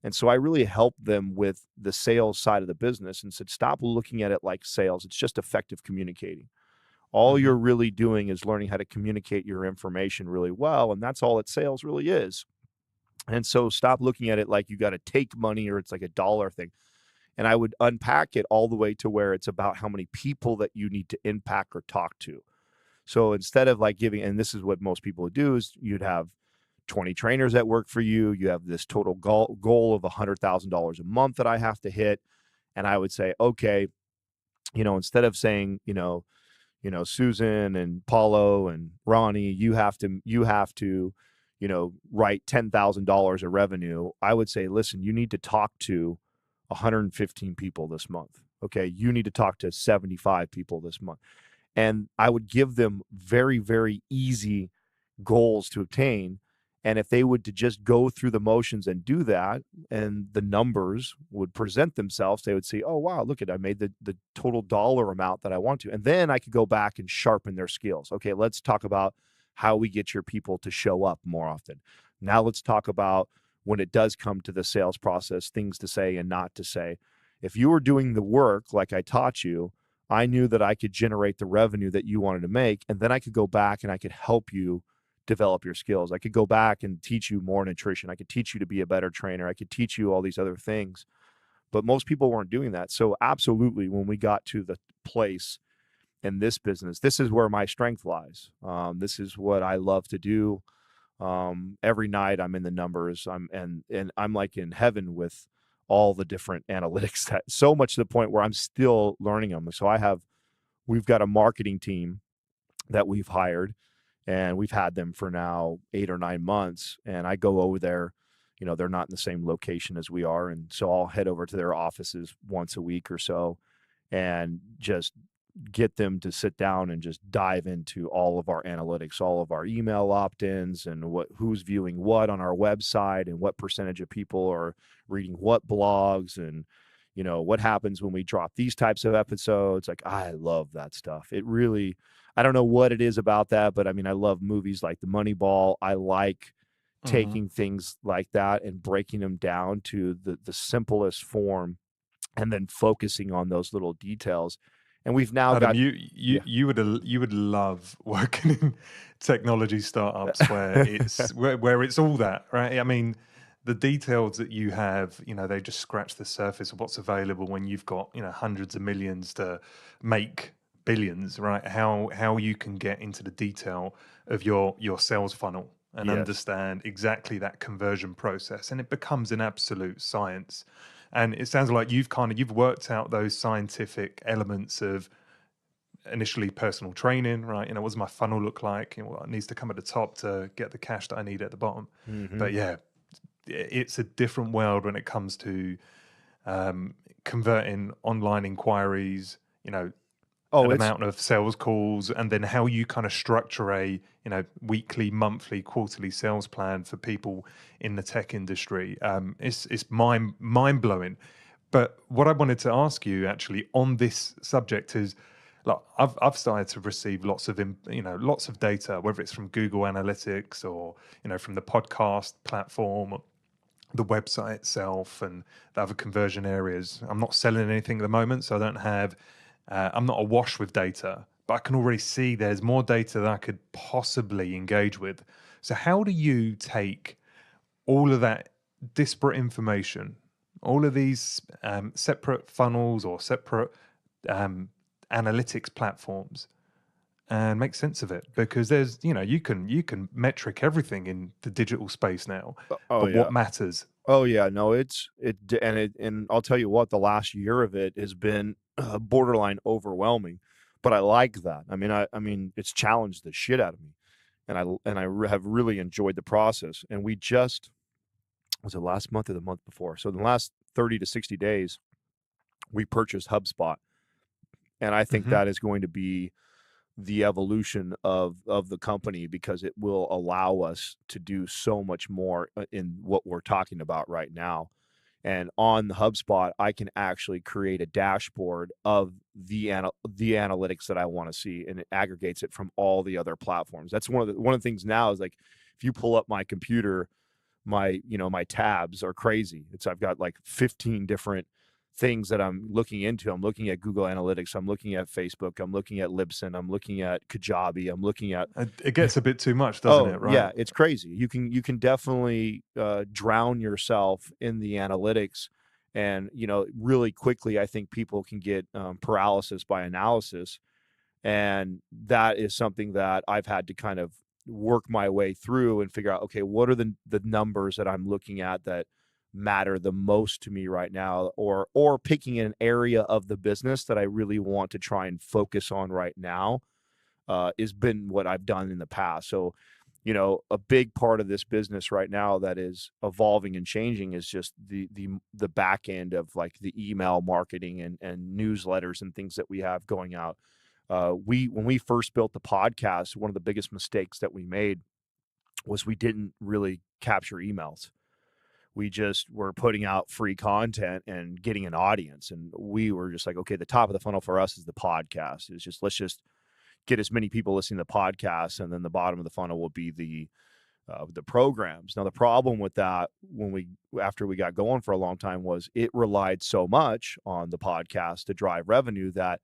And so I really helped them with the sales side of the business and said, stop looking at it like sales. It's just effective communicating. All you're really doing is learning how to communicate your information really well. And that's all that sales really is. And so stop looking at it like you got to take money or it's like a dollar thing. And I would unpack it all the way to where it's about how many people that you need to impact or talk to. So instead of like giving, and this is what most people would do, is you'd have 20 trainers that work for you. You have this total goal of $100,000 a month that I have to hit. And I would say, okay, instead of saying, Susan and Paulo and Ronnie, you have to, write $10,000 of revenue. I would say, listen, you need to talk to 115 people this month. Okay. You need to talk to 75 people this month. And I would give them very, very easy goals to obtain. And if they would to just go through the motions and do that, and the numbers would present themselves, they would see, oh, wow, look I made the total dollar amount that I want to. And then I could go back and sharpen their skills. Okay, let's talk about how we get your people to show up more often. Now let's talk about when it does come to the sales process, things to say and not to say. If you were doing the work like I taught you, I knew that I could generate the revenue that you wanted to make, and then I could go back and I could help you develop your skills. I could go back and teach you more nutrition. I could teach you to be a better trainer. I could teach you all these other things. But most people weren't doing that. So absolutely, when we got to the place in this business, this is where my strength lies. This is what I love to do. Every night I'm in the numbers. I'm like in heaven with all the different analytics, that so much to the point where I'm still learning them. So we've got a marketing team that we've hired, and we've had them for now 8 or 9 months. And I go over there, they're not in the same location as we are. And so I'll head over to their offices once a week or so and just get them to sit down and just dive into all of our analytics, all of our email opt-ins, and who's viewing what on our website, and what percentage of people are reading what blogs, and what happens when we drop these types of episodes. Like, I love that stuff. It really, I don't know what it is about that, but I mean, I love movies like The Moneyball. I like taking things like that and breaking them down to the simplest form, and then focusing on those little details. And we've now Adam, got you would love working in technology startups where it's all that, right? I mean, the details that you have, they just scratch the surface of what's available when you've got, hundreds of millions to make billions, right? How you can get into the detail of your sales funnel and understand exactly that conversion process, and it becomes an absolute science. And it sounds like you've worked out those scientific elements of initially personal training, right? What does my funnel look like? What needs to come at the top to get the cash that I need at the bottom? But yeah, it's a different world when it comes to converting online inquiries, an amount of sales calls, and then how you kind of structure a weekly, monthly, quarterly sales plan for people in the tech industry. It's mind blowing. But what I wanted to ask you actually on this subject is, like, I've started to receive lots of data, whether it's from Google Analytics or from the podcast platform, the website itself, and the other conversion areas. I'm not selling anything at the moment, so I don't have. I'm not awash with data, but I can already see there's more data that I could possibly engage with. So how do you take all of that disparate information, all of these separate funnels or separate analytics platforms, and make sense of it? Because there's, you can metric everything in the digital space now, but what matters? Oh yeah, no, and I'll tell you what, the last year of it has been borderline overwhelming, but I like that. I mean, it's challenged the shit out of me, and have really enjoyed the process. And we just was it last month or the month before? So in the last 30 to 60 days, we purchased HubSpot, and I think Mm-hmm. that is going to be the evolution of the company, because it will allow us to do so much more in what we're talking about right now. And on the HubSpot, I can actually create a dashboard of the analytics that I want to see, and it aggregates it from all the other platforms. That's one of the things now is, like, if you pull up my computer, my tabs are crazy. I've got like 15 different things that I'm looking into. I'm looking at Google Analytics, I'm looking at Facebook, I'm looking at Libsyn, I'm looking at Kajabi, I'm looking at It gets a bit too much, doesn't it? Right? Yeah, it's crazy. You can definitely drown yourself in the analytics, and really quickly, I think people can get paralysis by analysis, and that is something that I've had to kind of work my way through and figure out, okay, what are the numbers that I'm looking at that matter the most to me right now, or picking an area of the business that I really want to try and focus on right now, has been what I've done in the past. So, a big part of this business right now that is evolving and changing is just the back end of, like, the email marketing and newsletters and things that we have going out. When we first built the podcast, one of the biggest mistakes that we made was we didn't really capture emails. We just were putting out free content and getting an audience, and we were just like, okay, the top of the funnel for us is the podcast. It's just, let's just get as many people listening to the podcast, and then the bottom of the funnel will be the programs. Now, the problem with that, after we got going for a long time, was it relied so much on the podcast to drive revenue that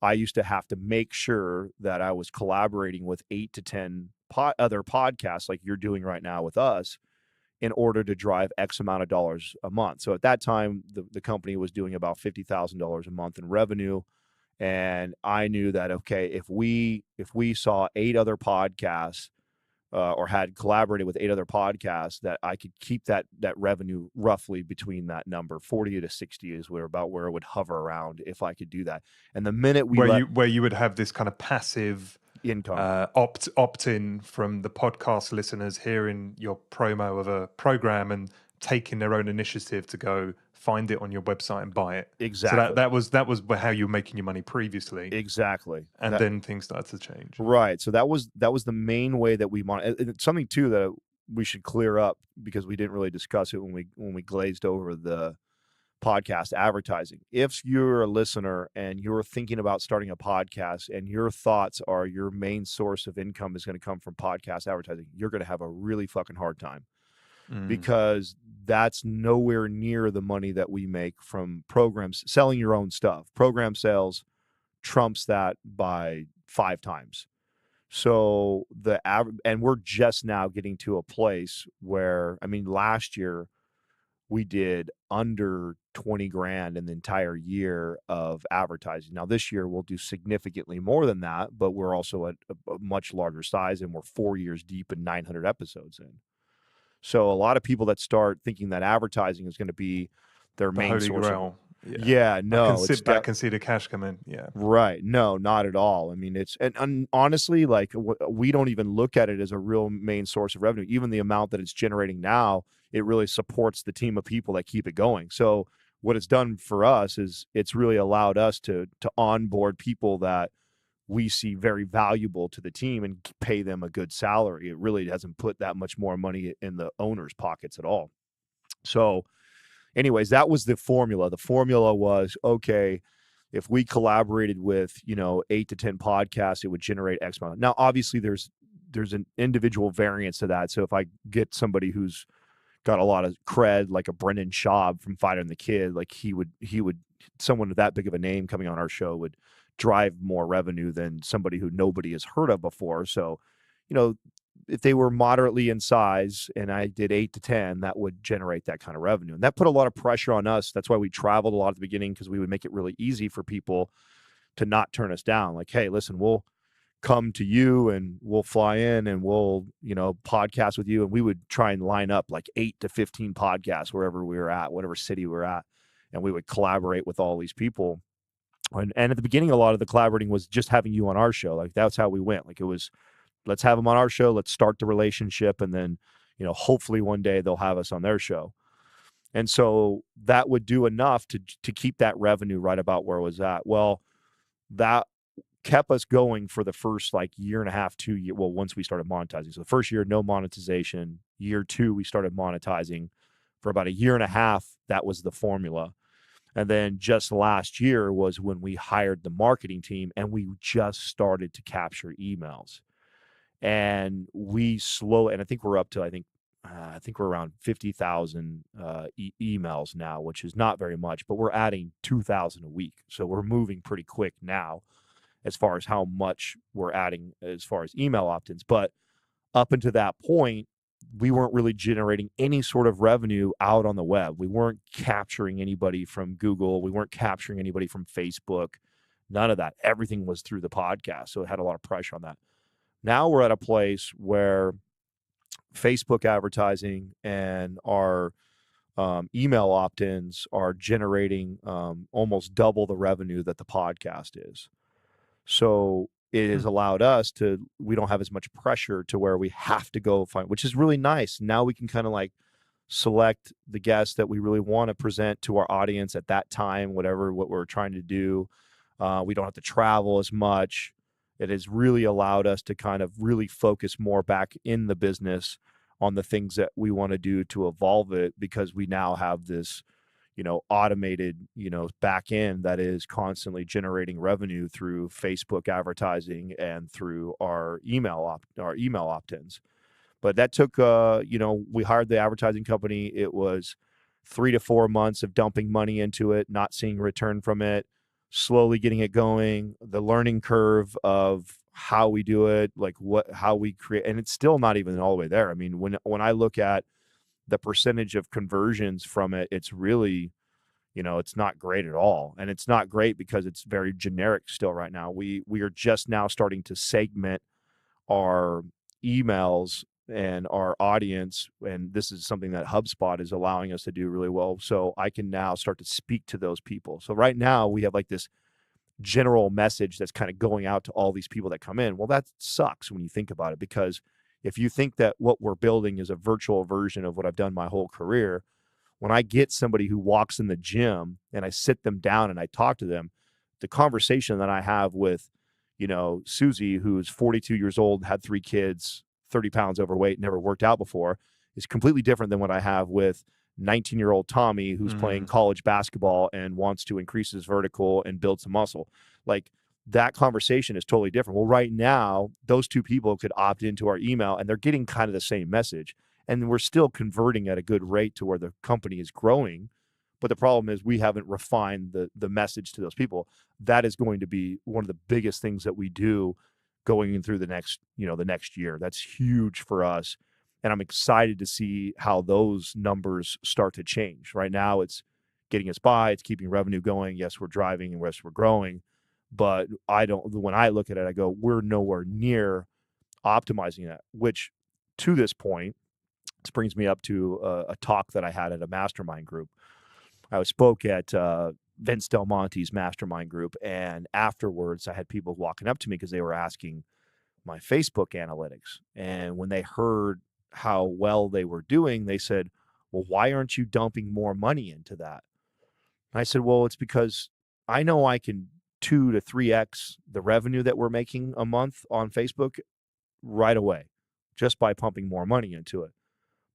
I used to have to make sure that I was collaborating with 8 to 10 other podcasts, like you're doing right now with us, in order to drive X amount of dollars a month. So at that time, the company was doing about $50,000 a month in revenue. And I knew that, okay, if we saw 8 other podcasts, or had collaborated with 8 other podcasts, that I could keep that revenue roughly between that number. 40 to 60 is where it would hover around if I could do that. And the minute where you would have this kind of passive income, opt-in from the podcast listeners hearing your promo of a program and taking their own initiative to go find it on your website and buy it. Exactly. So that was how you were making your money previously. Exactly. And then things started to change. Right. So that was the main way that we want. It's something too that we should clear up, because we didn't really discuss it when we glazed over the podcast advertising. If you're a listener and you're thinking about starting a podcast, and your thoughts are your main source of income is going to come from podcast advertising, you're going to have a really fucking hard time, because that's nowhere near the money that we make from programs. Selling your own stuff, program sales trumps that by 5 times. So and we're just now getting to a place where, last year we did under 20 grand in the entire year of advertising. Now this year we'll do significantly more than that, but we're also at a much larger size, and we're 4 years deep and 900 episodes in. So a lot of people that start thinking that advertising is going to be their main Holy source. Grail. Yeah, no. I can sit back and see the cash come in. Yeah. Right. No, not at all. It's, and honestly, like, we don't even look at it as a real main source of revenue. Even the amount that it's generating now, it really supports the team of people that keep it going. So what it's done for us is it's really allowed us to onboard people that we see very valuable to the team and pay them a good salary. It really hasn't put that much more money in the owner's pockets at all. So anyways, that was the formula. The formula was, okay, if we collaborated with, 8 to 10 podcasts, it would generate X amount. Now, obviously there's an individual variance to that. So if I get somebody who's got a lot of cred, like a Brendan Schaub from Fighter and the Kid, like he would someone with that big of a name coming on our show would drive more revenue than somebody who nobody has heard of before. So, if they were moderately in size and I did 8 to 10, that would generate that kind of revenue. And that put a lot of pressure on us. That's why we traveled a lot at the beginning, because we would make it really easy for people to not turn us down. Like, hey, listen, we'll come to you and we'll fly in and we'll, podcast with you. And we would try and line up like 8 to 15 podcasts wherever we were at, whatever city we were at. And we would collaborate with all these people. And at the beginning, a lot of the collaborating was just having you on our show. Like that's how we went. Like it was, let's have them on our show. Let's start the relationship. And then, hopefully one day they'll have us on their show. And so that would do enough to keep that revenue right about where it was at. Well, that kept us going for the first like year and a half, 2 years. Well, once we started monetizing. So the first year, no monetization. Year 2, we started monetizing. For about a year and a half, that was the formula. And then just last year was when we hired the marketing team and we just started to capture emails. And we and I think we're up to, I think we're around 50,000 emails now, which is not very much, but we're adding 2,000 a week. So we're moving pretty quick now as far as how much we're adding as far as email opt-ins. But up until that point, we weren't really generating any sort of revenue out on the web. We weren't capturing anybody from Google. We weren't capturing anybody from Facebook. None of that. Everything was through the podcast. So it had a lot of pressure on that. Now we're at a place where Facebook advertising and our email opt-ins are generating almost double the revenue that the podcast is. So it has allowed us we don't have as much pressure to where we have to go find, which is really nice. Now we can kind of like select the guests that we really want to present to our audience at that time, what we're trying to do. We don't have to travel as much. It has really allowed us to kind of really focus more back in the business on the things that we want to do to evolve it, because we now have this, automated, back end that is constantly generating revenue through Facebook advertising and through our email opt-ins. But that took, we hired the advertising company. It was 3 to 4 months of dumping money into it, not seeing return from it, slowly getting it going, the learning curve of how we do it, like how we create, and it's still not even all the way there. I mean, when I look at the percentage of conversions from it, it's really, it's not great at all. And it's not great because it's very generic still right now. We are just now starting to segment our emails and our audience. And this is something that HubSpot is allowing us to do really well. So I can now start to speak to those people. So right now we have like this general message that's kind of going out to all these people that come in. Well, that sucks when you think about it, because if you think that what we're building is a virtual version of what I've done my whole career, when I get somebody who walks in the gym and I sit them down and I talk to them, the conversation that I have with, Susie, who's 42 years old, had 3 kids, 30 pounds overweight, never worked out before, is completely different than what I have with 19-year-old Tommy, who's playing college basketball and wants to increase his vertical and build some muscle. Like, that conversation is totally different. Well, right now, those 2 people could opt into our email and they're getting kind of the same message. And we're still converting at a good rate to where the company is growing. But the problem is we haven't refined the message to those people. That is going to be one of the biggest things that we do going in through the next year. That's huge for us. And I'm excited to see how those numbers start to change. Right now, it's getting us by. It's keeping revenue going. Yes, we're driving and yes, we're growing. But when I look at it, I go, we're nowhere near optimizing that, which to this point, this brings me up to a talk that I had at a mastermind group. I spoke at Vince Del Monte's mastermind group, and afterwards I had people walking up to me because they were asking my Facebook analytics. And when they heard how well they were doing, they said, well, why aren't you dumping more money into that? And I said, well, it's because I know I can 2 to 3x the revenue that we're making a month on Facebook right away just by pumping more money into it.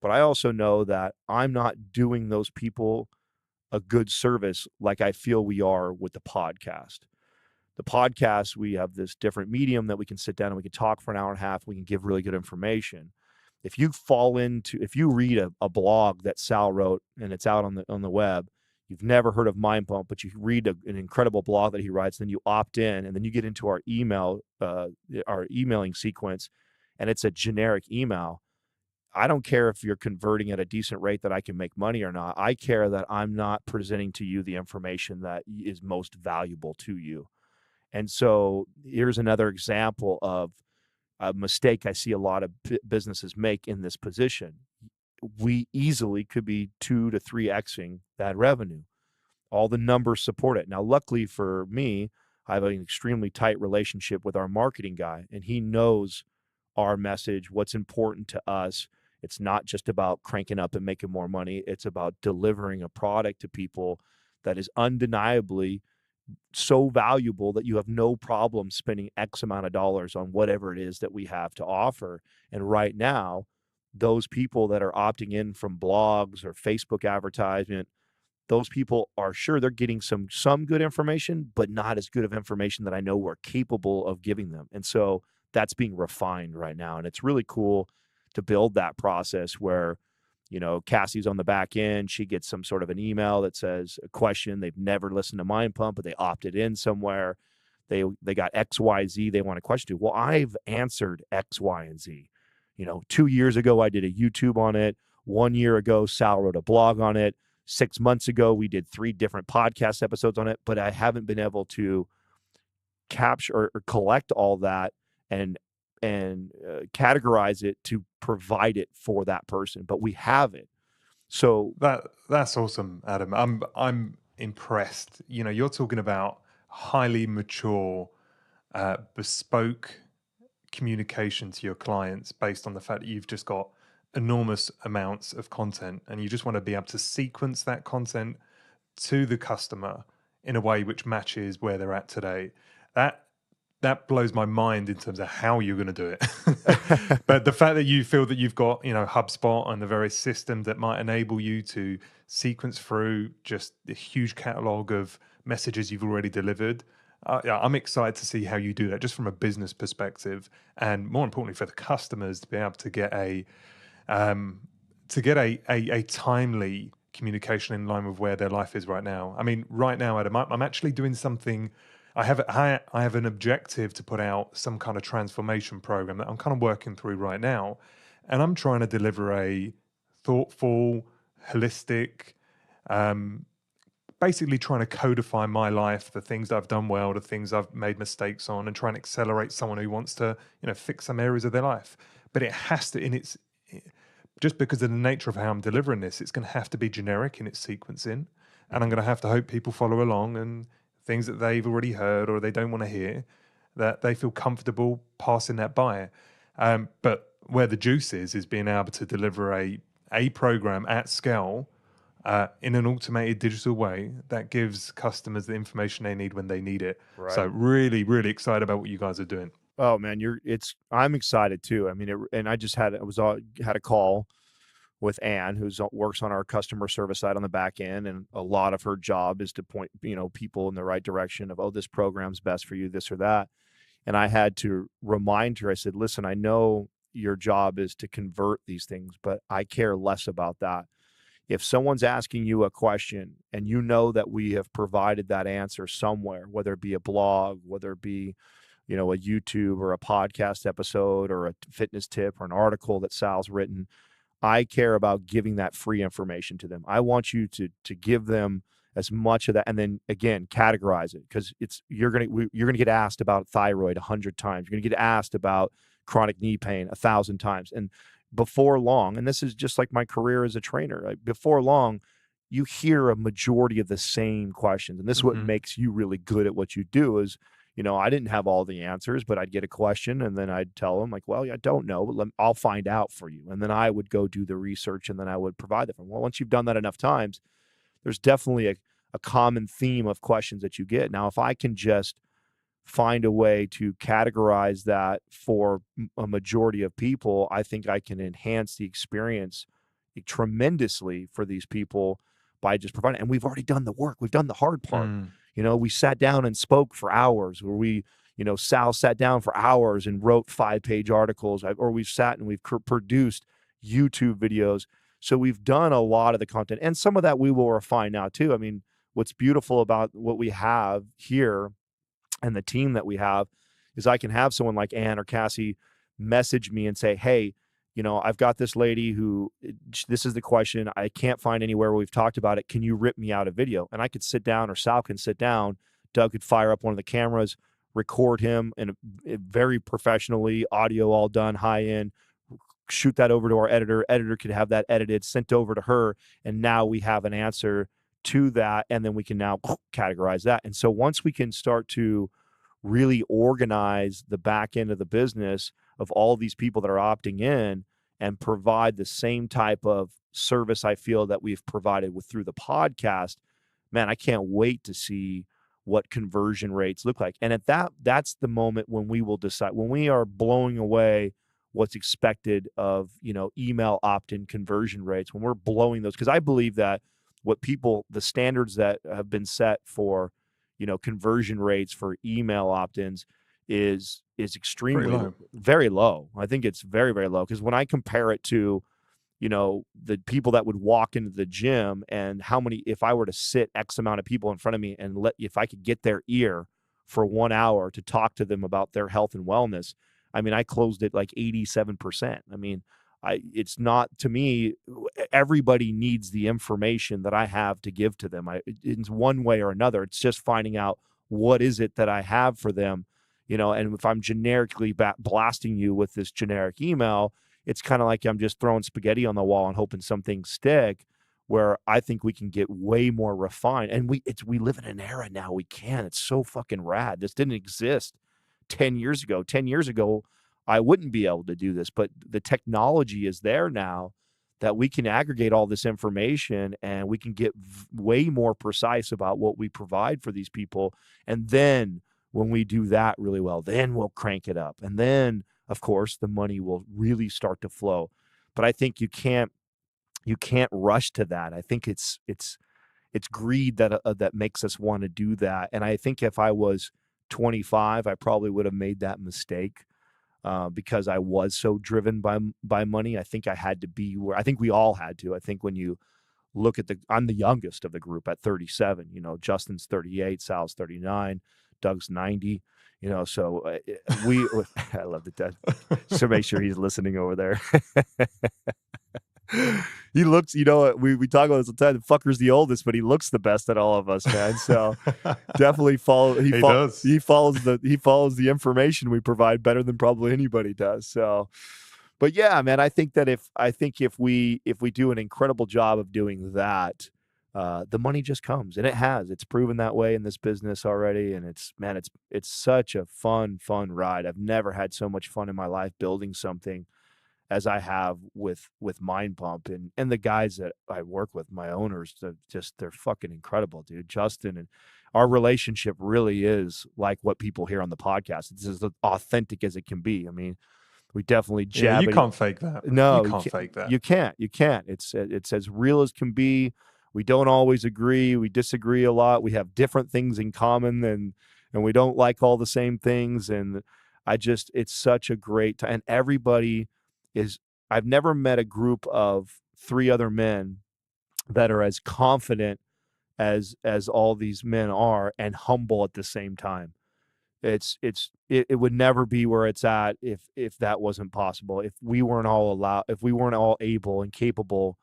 But I also know that I'm not doing those people a good service like I feel we are with the podcast. The podcast, we have this different medium that we can sit down and we can talk for an hour and a half. We can give really good information. If you read a blog that Sal wrote and it's out on the web, you've never heard of Mind Pump, but you read an incredible blog that he writes, then you opt in, and then you get into our emailing sequence, and it's a generic email. I don't care if you're converting at a decent rate that I can make money or not. I care that I'm not presenting to you the information that is most valuable to you. And so here's another example of a mistake I see a lot of businesses make in this position. We easily could be 2 to 3xing that revenue. All the numbers support it. Now, luckily for me, I have an extremely tight relationship with our marketing guy, and he knows our message, what's important to us. It's not just about cranking up and making more money. It's about delivering a product to people that is undeniably so valuable that you have no problem spending X amount of dollars on whatever it is that we have to offer. And right now, those people that are opting in from blogs or Facebook advertisement, those people are sure they're getting some good information, but not as good of information that I know we're capable of giving them. And so that's being refined right now. And it's really cool to build that process where, Cassie's on the back end. She gets some sort of an email that says a question. They've never listened to Mind Pump, but they opted in somewhere. They got X, Y, Z they want a question to. Well, I've answered X, Y, and Z. 2 years ago, I did a YouTube on it. 1 year ago, Sal wrote a blog on it. 6 months ago, we did 3 different podcast episodes on it, but I haven't been able to capture or collect all that and categorize it to provide it for that person. But we have it. So that's awesome, Adam. I'm impressed. You're talking about highly mature, bespoke communication to your clients based on the fact that you've just got enormous amounts of content and you just want to be able to sequence that content to the customer in a way which matches where they're at today. That blows my mind in terms of how you're going to do it. But the fact that you feel that you've got, HubSpot and the various systems that might enable you to sequence through just the huge catalog of messages you've already delivered. I'm excited to see how you do that just from a business perspective, and more importantly for the customers to be able to get a timely communication in line with where their life is right now. I mean, right now, Adam, I'm actually doing something. I have an objective to put out some kind of transformation program that I'm kind of working through right now, and I'm trying to deliver a thoughtful, holistic, basically trying to codify my life, the things that I've done well, the things I've made mistakes on, and try and accelerate someone who wants to, fix some areas of their life. But it has to, just because of the nature of how I'm delivering this, it's going to have to be generic in its sequencing, and I'm going to have to hope people follow along and things that they've already heard or they don't want to hear, that they feel comfortable passing that by. But where the juice is being able to deliver a program at scale in an automated digital way that gives customers the information they need when they need it. Right. So really, really excited about what you guys are doing. Oh man, I'm excited too. I mean, and I just had a call with Ann, who works on our customer service side on the back end, and a lot of her job is to point, people in the right direction of, oh, this program's best for you, this or that. And I had to remind her, I said, listen, I know your job is to convert these things, but I care less about that. If someone's asking you a question and you know that we have provided that answer somewhere, whether it be a blog, whether it be, a YouTube or a podcast episode or a fitness tip or an article that Sal's written, I care about giving that free information to them. I want you to give them as much of that, and then again categorize it, because you're gonna get asked about thyroid 100 times. You're gonna get asked about chronic knee pain 1,000 times, and before long, and this is just like my career as a trainer, right? Before long, you hear a majority of the same questions, and this is what makes you really good at what you do. Is I didn't have all the answers, but I'd get a question and then I'd tell them like, well, I don't know, but I'll find out for you. And then I would go do the research and then I would provide it for them. Well, once you've done that enough times, there's definitely a common theme of questions that you get. Now, if I can just find a way to categorize that for a majority of people, I think I can enhance the experience tremendously for these people by just providing. And we've already done the work. We've done the hard part. We sat down and spoke for hours, or Sal sat down for hours and wrote 5-page articles, or we've sat and we've produced YouTube videos. So we've done a lot of the content, and some of that we will refine now too. I mean, what's beautiful about what we have here and the team that we have is I can have someone like Ann or Cassie message me and say, hey, I've got this lady who, this is the question, I can't find anywhere where we've talked about it. Can you rip me out a video? And I could sit down, or Sal can sit down. Doug could fire up one of the cameras, record him and very professionally, audio all done, high end, shoot that over to our editor. Editor could have that edited, sent over to her, and now we have an answer to that, and then we can now categorize that. And so once we can start to really organize the back end of the business of all these people that are opting in and provide the same type of service I feel that we've provided with through the podcast, man, I can't wait to see what conversion rates look like. And at that's the moment when we will decide, when we are blowing away what's expected of, email opt-in conversion rates, when we're blowing those, because I believe that the standards that have been set for, conversion rates for email opt-ins is extremely very low. I think it's very, very low, because when I compare it to, the people that would walk into the gym and how many, if I were to sit X amount of people in front of me and if I could get their ear for 1 hour to talk to them about their health and wellness, I mean, I closed it like 87%. I mean, it's not, to me, everybody needs the information that I have to give to them. In one way or another, it's just finding out what is it that I have for them, and if I'm generically blasting you with this generic email, it's kind of like I'm just throwing spaghetti on the wall and hoping something stick, where I think we can get way more refined. And we live in an era now we can. It's so fucking rad. This didn't exist 10 years ago. 10 years ago, I wouldn't be able to do this, but the technology is there now that we can aggregate all this information and we can get way more precise about what we provide for these people. And then when we do that really well, then we'll crank it up. And then, of course, the money will really start to flow. But I think you can't rush to that. I think it's greed that makes us want to do that. And I think if I was 25, I probably would have made that mistake, because I was so driven by money. I think I had to be where, I think we all had to. I think when you look at I'm the youngest of the group at 37. Justin's 38, Sal's 39, Doug's 90. So I love it, Dad. So make sure he's listening over there. He looks, we talk about this all the time. The fucker's the oldest, but he looks the best at all of us, man. So definitely follow. He follows the information we provide better than probably anybody does. So, but yeah, man, I think if we do an incredible job of doing that, the money just comes, and it's proven that way in this business already. And it's such a fun ride. I've never had so much fun in my life building something as I have with Mind Pump, and the guys that I work with, my owners, they're fucking incredible, dude. Justin, and our relationship really is like what people hear on the podcast. It's as authentic as it can be. I mean, we definitely jab. Yeah, you can't fake that. No, you can't fake that. You can't. It's as real as can be. We don't always agree. We disagree a lot. We have different things in common, and we don't like all the same things. And it's such a great time. And everybody I've never met a group of 3 other men that are as confident as all these men are, and humble at the same time. It would never be where it's at if that wasn't possible. If we weren't all able and capable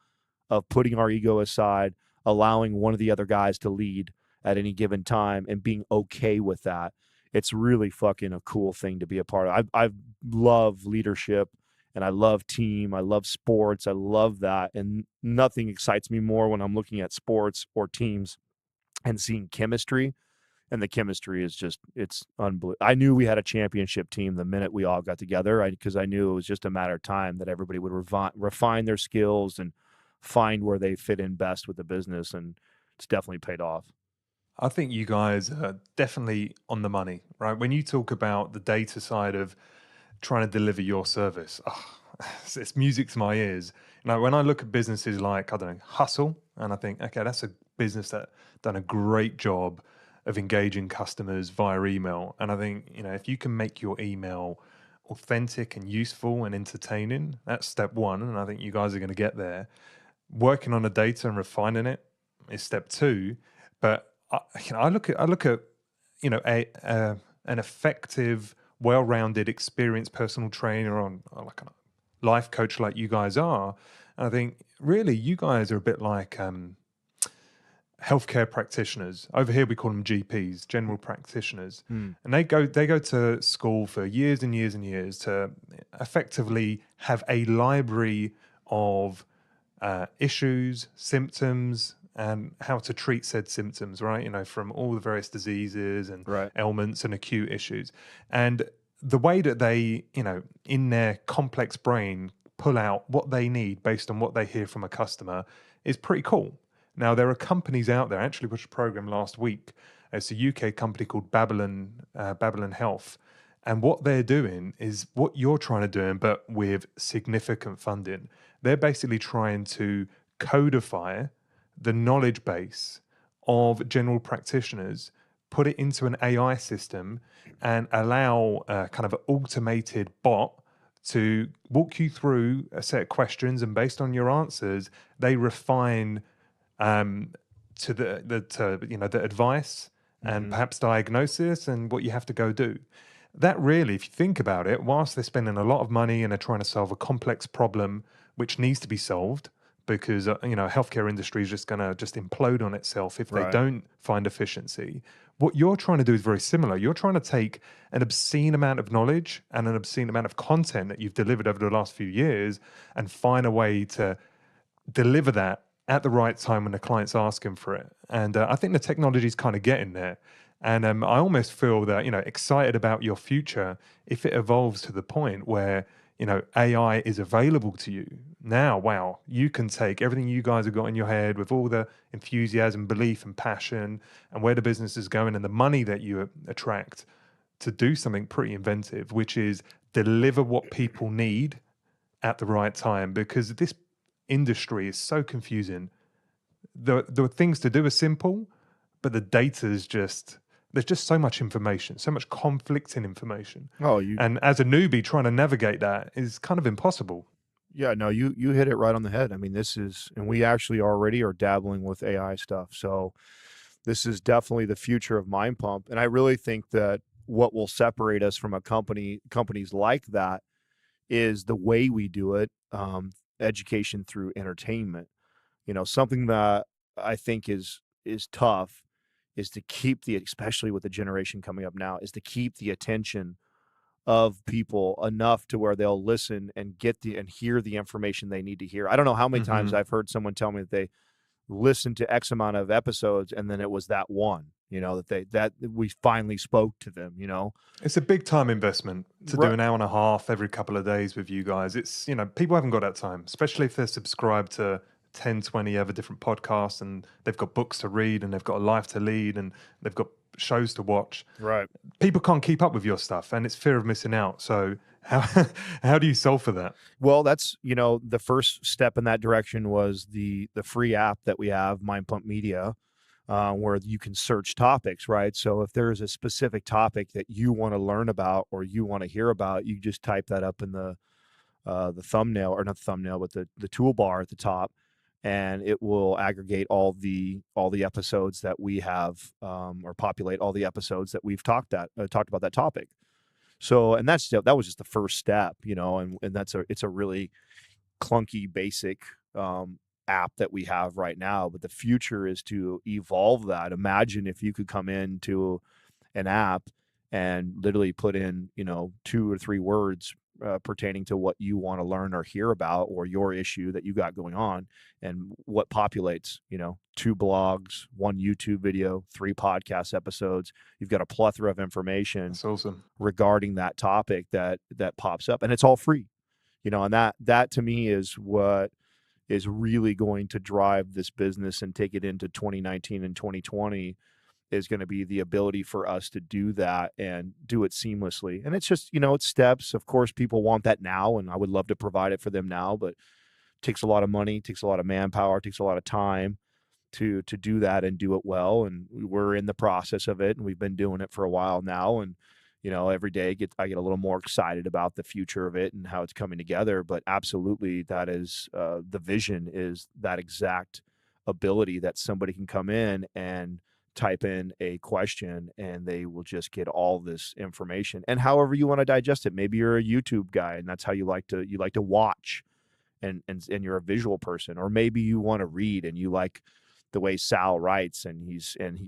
of putting our ego aside, allowing one of the other guys to lead at any given time, and being okay with that. It's really fucking a cool thing to be a part of. I love leadership, and I love team. I love sports. I love that. And nothing excites me more when I'm looking at sports or teams and seeing chemistry. And the chemistry is it's unbelievable. I knew we had a championship team the minute we all got together, because I knew it was just a matter of time that everybody would refine their skills and find where they fit in best with the business. And it's definitely paid off. I think you guys are definitely on the money, right? When you talk about the data side of trying to deliver your service, it's music to my ears. When I look at businesses like, I don't know, Hustle, and I think, okay, that's a business that done a great job of engaging customers via email. And I think, if you can make your email authentic and useful and entertaining, that's step one. And I think you guys are going to get there. Working on the data and refining it is step two. But I look at an effective, well-rounded, experienced personal trainer or like a life coach like you guys are. And I think really you guys are a bit like healthcare practitioners. Over here we call them GPs, general practitioners, Hmm. and they go to school for years and years and years to effectively have a library of issues, symptoms, and how to treat said symptoms, right? From all the various diseases and Right. ailments and acute issues. And the way that they, in their complex brain, pull out what they need based on what they hear from a customer is pretty cool. Now, there are companies out there. I actually watched a program last week. It's a UK company called Babylon Health. And what they're doing is what you're trying to do, but with significant funding. They're basically trying to codify the knowledge base of general practitioners, put it into an AI system, and allow a kind of an automated bot to walk you through a set of questions. And based on your answers, they refine to the advice and perhaps diagnosis and what you have to go do. That really, if you think about it, whilst they're spending a lot of money and they're trying to solve a complex problem which needs to be solved, because healthcare industry is just going to implode on itself if they Right. don't find efficiency. What you're trying to do is very similar. You're trying to take an obscene amount of knowledge and an obscene amount of content that you've delivered over the last few years and find a way to deliver that at the right time when the client's asking for it. And I think the technology is kind of getting there. And I almost feel that, excited about your future if it evolves to the point where, AI is available to you. Now, wow, you can take everything you guys have got in your head with all the enthusiasm, belief, and passion, and where the business is going and the money that you attract to do something pretty inventive, which is deliver what people need at the right time, because this industry is so confusing. The things to do are simple, but the data is there's just so much information, so much conflicting information. Oh, And as a newbie, trying to navigate that is kind of impossible. yeah, no, you hit it right on the head. I mean, and we actually already are dabbling with AI stuff. So this is definitely the future of Mind Pump. And I really think that what will separate us from companies like that is the way we do it, education through entertainment. Something that I think is tough is to keep especially with the generation coming up now, is to keep the attention of people enough to where they'll listen and and hear the information they need to hear. I don't know how many times I've heard someone tell me that they listened to X amount of episodes and then it was that one, that we finally spoke to them, It's a big time investment to do an hour and a half every couple of days with you guys. It's, people haven't got that time, especially if they're subscribed to 10, 20 other different podcasts and they've got books to read and they've got a life to lead and they've got shows to watch. Right. People can't keep up with your stuff and it's fear of missing out. So how do you solve for that? Well, that's, the first step in that direction was the free app that we have, Mind Pump Media, where you can search topics, right? So if there's a specific topic that you want to learn about or you want to hear about, you just type that up in the thumbnail, or not the thumbnail, but the toolbar at the top, and it will aggregate all the episodes that we have, or populate all the episodes that we've talked about that topic. So, and that was just the first step, and it's a really clunky, basic app that we have right now. But the future is to evolve that. Imagine if you could come into an app and literally put in, 2 or 3 words pertaining to what you want to learn or hear about, or your issue that you got going on, and what populates, 2 blogs, 1 YouTube video, 3 podcast episodes. You've got a plethora of information. That's awesome. Regarding that topic that pops up, and it's all free, and that to me is what is really going to drive this business and take it into 2019 and 2020, is going to be the ability for us to do that and do it seamlessly. And it's just, it's steps. Of course, people want that now, and I would love to provide it for them now, but it takes a lot of money, takes a lot of manpower, takes a lot of time to do that and do it well. And we're in the process of it, and we've been doing it for a while now. And, every day I get a little more excited about the future of it and how it's coming together. But absolutely, that is the vision, is that exact ability that somebody can come in and type in a question and they will just get all this information, and however you want to digest it. Maybe you're a YouTube guy and that's how you like to watch, and you're a visual person, or maybe you want to read and you like the way Sal writes, and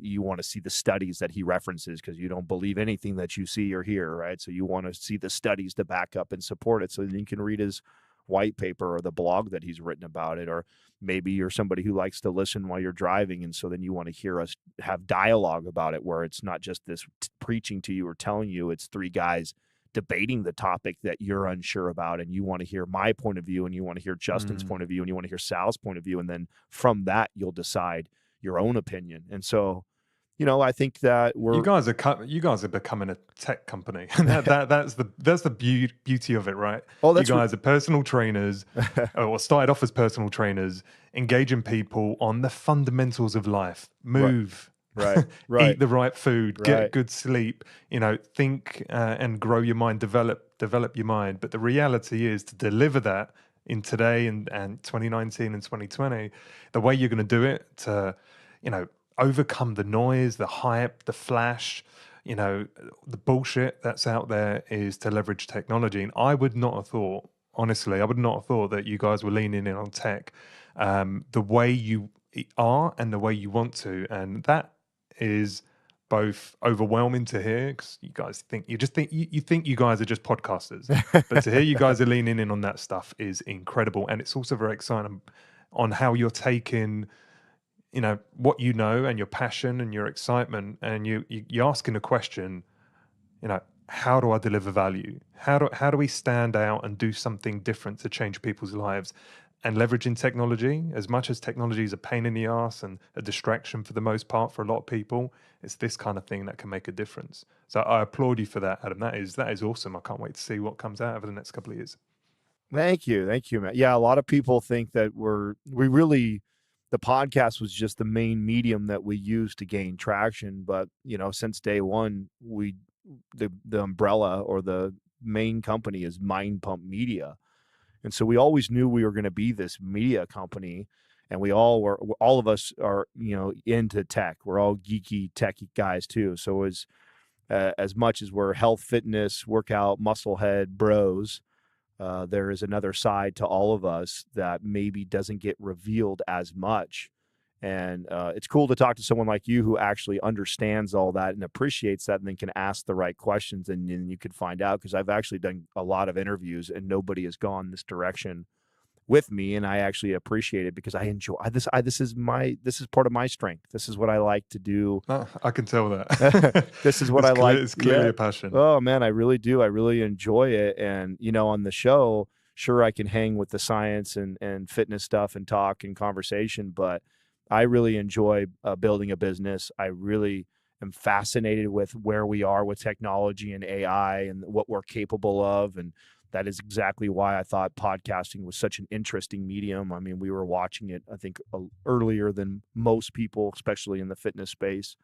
you want to see the studies that he references, because you don't believe anything that you see or hear, right? So you want to see the studies to back up and support it, so then you can read his white paper or the blog that he's written about it. Or maybe you're somebody who likes to listen while you're driving, and so then you want to hear us have dialogue about it, where it's not just this preaching to you or telling you, it's three guys debating the topic that you're unsure about, and you want to hear my point of view, and you want to hear Justin's point of view, and you want to hear Sal's point of view, and then from that you'll decide your own opinion. And so, I think that you guys are becoming a tech company, and that's the beauty of it, right? You guys are personal trainers, or started off as personal trainers, engaging people on the fundamentals of life. Move. Right. Eat the right food, get good sleep, think and grow your mind, develop your mind. But the reality is, to deliver that in today and 2019 and 2020, the way you're going to do it, to, overcome the noise, the hype, the flash, the bullshit that's out there, is to leverage technology. And I would not have thought, honestly, that you guys were leaning in on tech the way you are and the way you want to. And that is both overwhelming to hear, because you guys think you think you guys are just podcasters, but to hear you guys are leaning in on that stuff is incredible. And it's also very exciting on how you're taking, what and your passion and your excitement, and you're asking a question, how do I deliver value? How do we stand out and do something different to change people's lives? And leveraging technology, as much as technology is a pain in the ass and a distraction for the most part for a lot of people, it's this kind of thing that can make a difference. So I applaud you for that, Adam. That is awesome. I can't wait to see what comes out over the next couple of years. Thank you, Matt. Yeah, a lot of people think that the podcast was just the main medium that we use to gain traction, but since day one, the umbrella or the main company is Mind Pump Media. And so we always knew we were going to be this media company, and all of us are, into tech. We're all geeky, techy guys too. So as much as we're health, fitness, workout, musclehead bros, there is another side to all of us that maybe doesn't get revealed as much. And it's cool to talk to someone like you who actually understands all that and appreciates that, and then can ask the right questions, and you could find out. Because I've actually done a lot of interviews and nobody has gone this direction with me, and I actually appreciate it, because I enjoy this. This is part of my strength. This is what I like to do. I can tell that. This is what I like. It's clearly a passion. Oh man, I really do. I really enjoy it. And on the show, sure, I can hang with the science and fitness stuff and talk and conversation, but I really enjoy building a business. I really am fascinated with where we are with technology and AI and what we're capable of. And that is exactly why I thought podcasting was such an interesting medium. I mean, we were watching it, I think, earlier than most people, especially in the fitness space.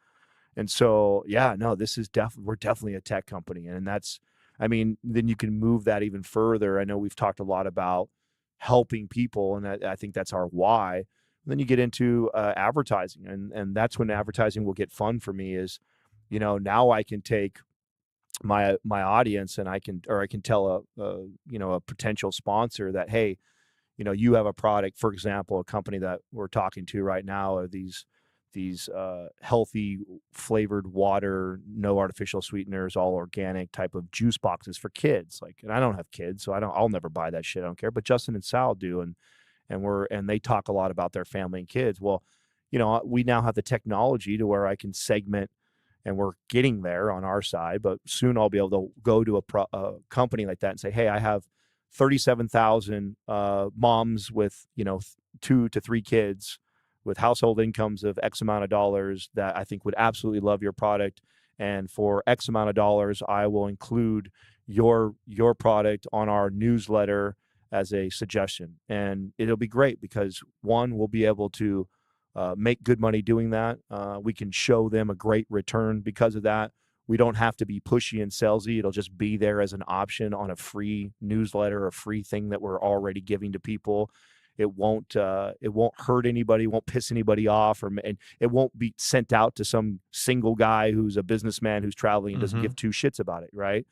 And so, yeah, no, we're definitely a tech company. And then you can move that even further. I know we've talked a lot about helping people, and I think that's our why. Then you get into advertising, and that's when advertising will get fun for me. Is now I can take my audience, and I can tell a potential sponsor that, hey, you have a product, for example, a company that we're talking to right now are these healthy flavored water, no artificial sweeteners, all organic type of juice boxes for kids. And I don't have kids, so I'll never buy that shit. I don't care. But Justin and Sal do, and they talk a lot about their family and kids. Well, we now have the technology to where I can segment, and we're getting there on our side, but soon I'll be able to go to a company like that and say, hey, I have 37,000 moms with 2 to 3 kids with household incomes of X amount of dollars that I think would absolutely love your product, and for X amount of dollars I will include your product on our newsletter as a suggestion. And it'll be great because, one, we'll be able to make good money doing that. We can show them a great return because of that. We don't have to be pushy and salesy. It'll just be there as an option on a free newsletter, a free thing that we're already giving to people. It won't hurt anybody, won't piss anybody off, and it won't be sent out to some single guy who's a businessman who's traveling and doesn't give two shits about it, right?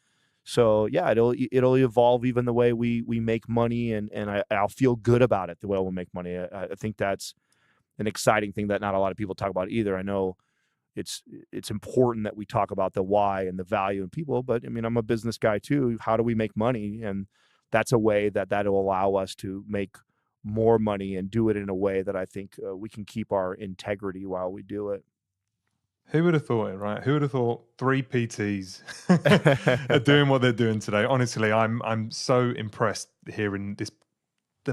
So yeah, it'll evolve even the way we make money, and I'll feel good about it the way we'll make money. I think that's an exciting thing that not a lot of people talk about either. I know it's important that we talk about the why and the value in people, but I mean, I'm a business guy too. How do we make money? And that's a way that'll allow us to make more money and do it in a way that I think we can keep our integrity while we do it. Who would have thought it, right? Who would have thought 3 PTs are doing what they're doing today? Honestly, I'm so impressed hearing the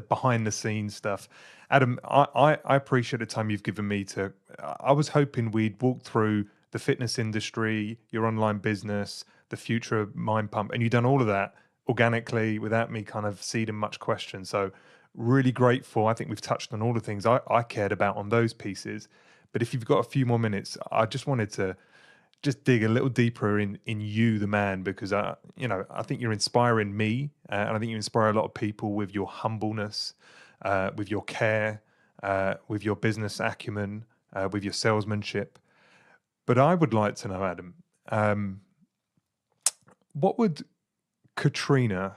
behind the scenes stuff. Adam, I appreciate the time you've given me to. I was hoping we'd walk through the fitness industry, your online business, the future of Mind Pump, and you've done all of that organically without me kind of seeding much question. So really grateful. I think we've touched on all the things I cared about on those pieces. But if you've got a few more minutes, I just wanted to just dig a little deeper in you, the man, because I think you're inspiring me, and I think you inspire a lot of people with your humbleness, with your care, with your business acumen, with your salesmanship. But I would like to know, Adam, what would Katrina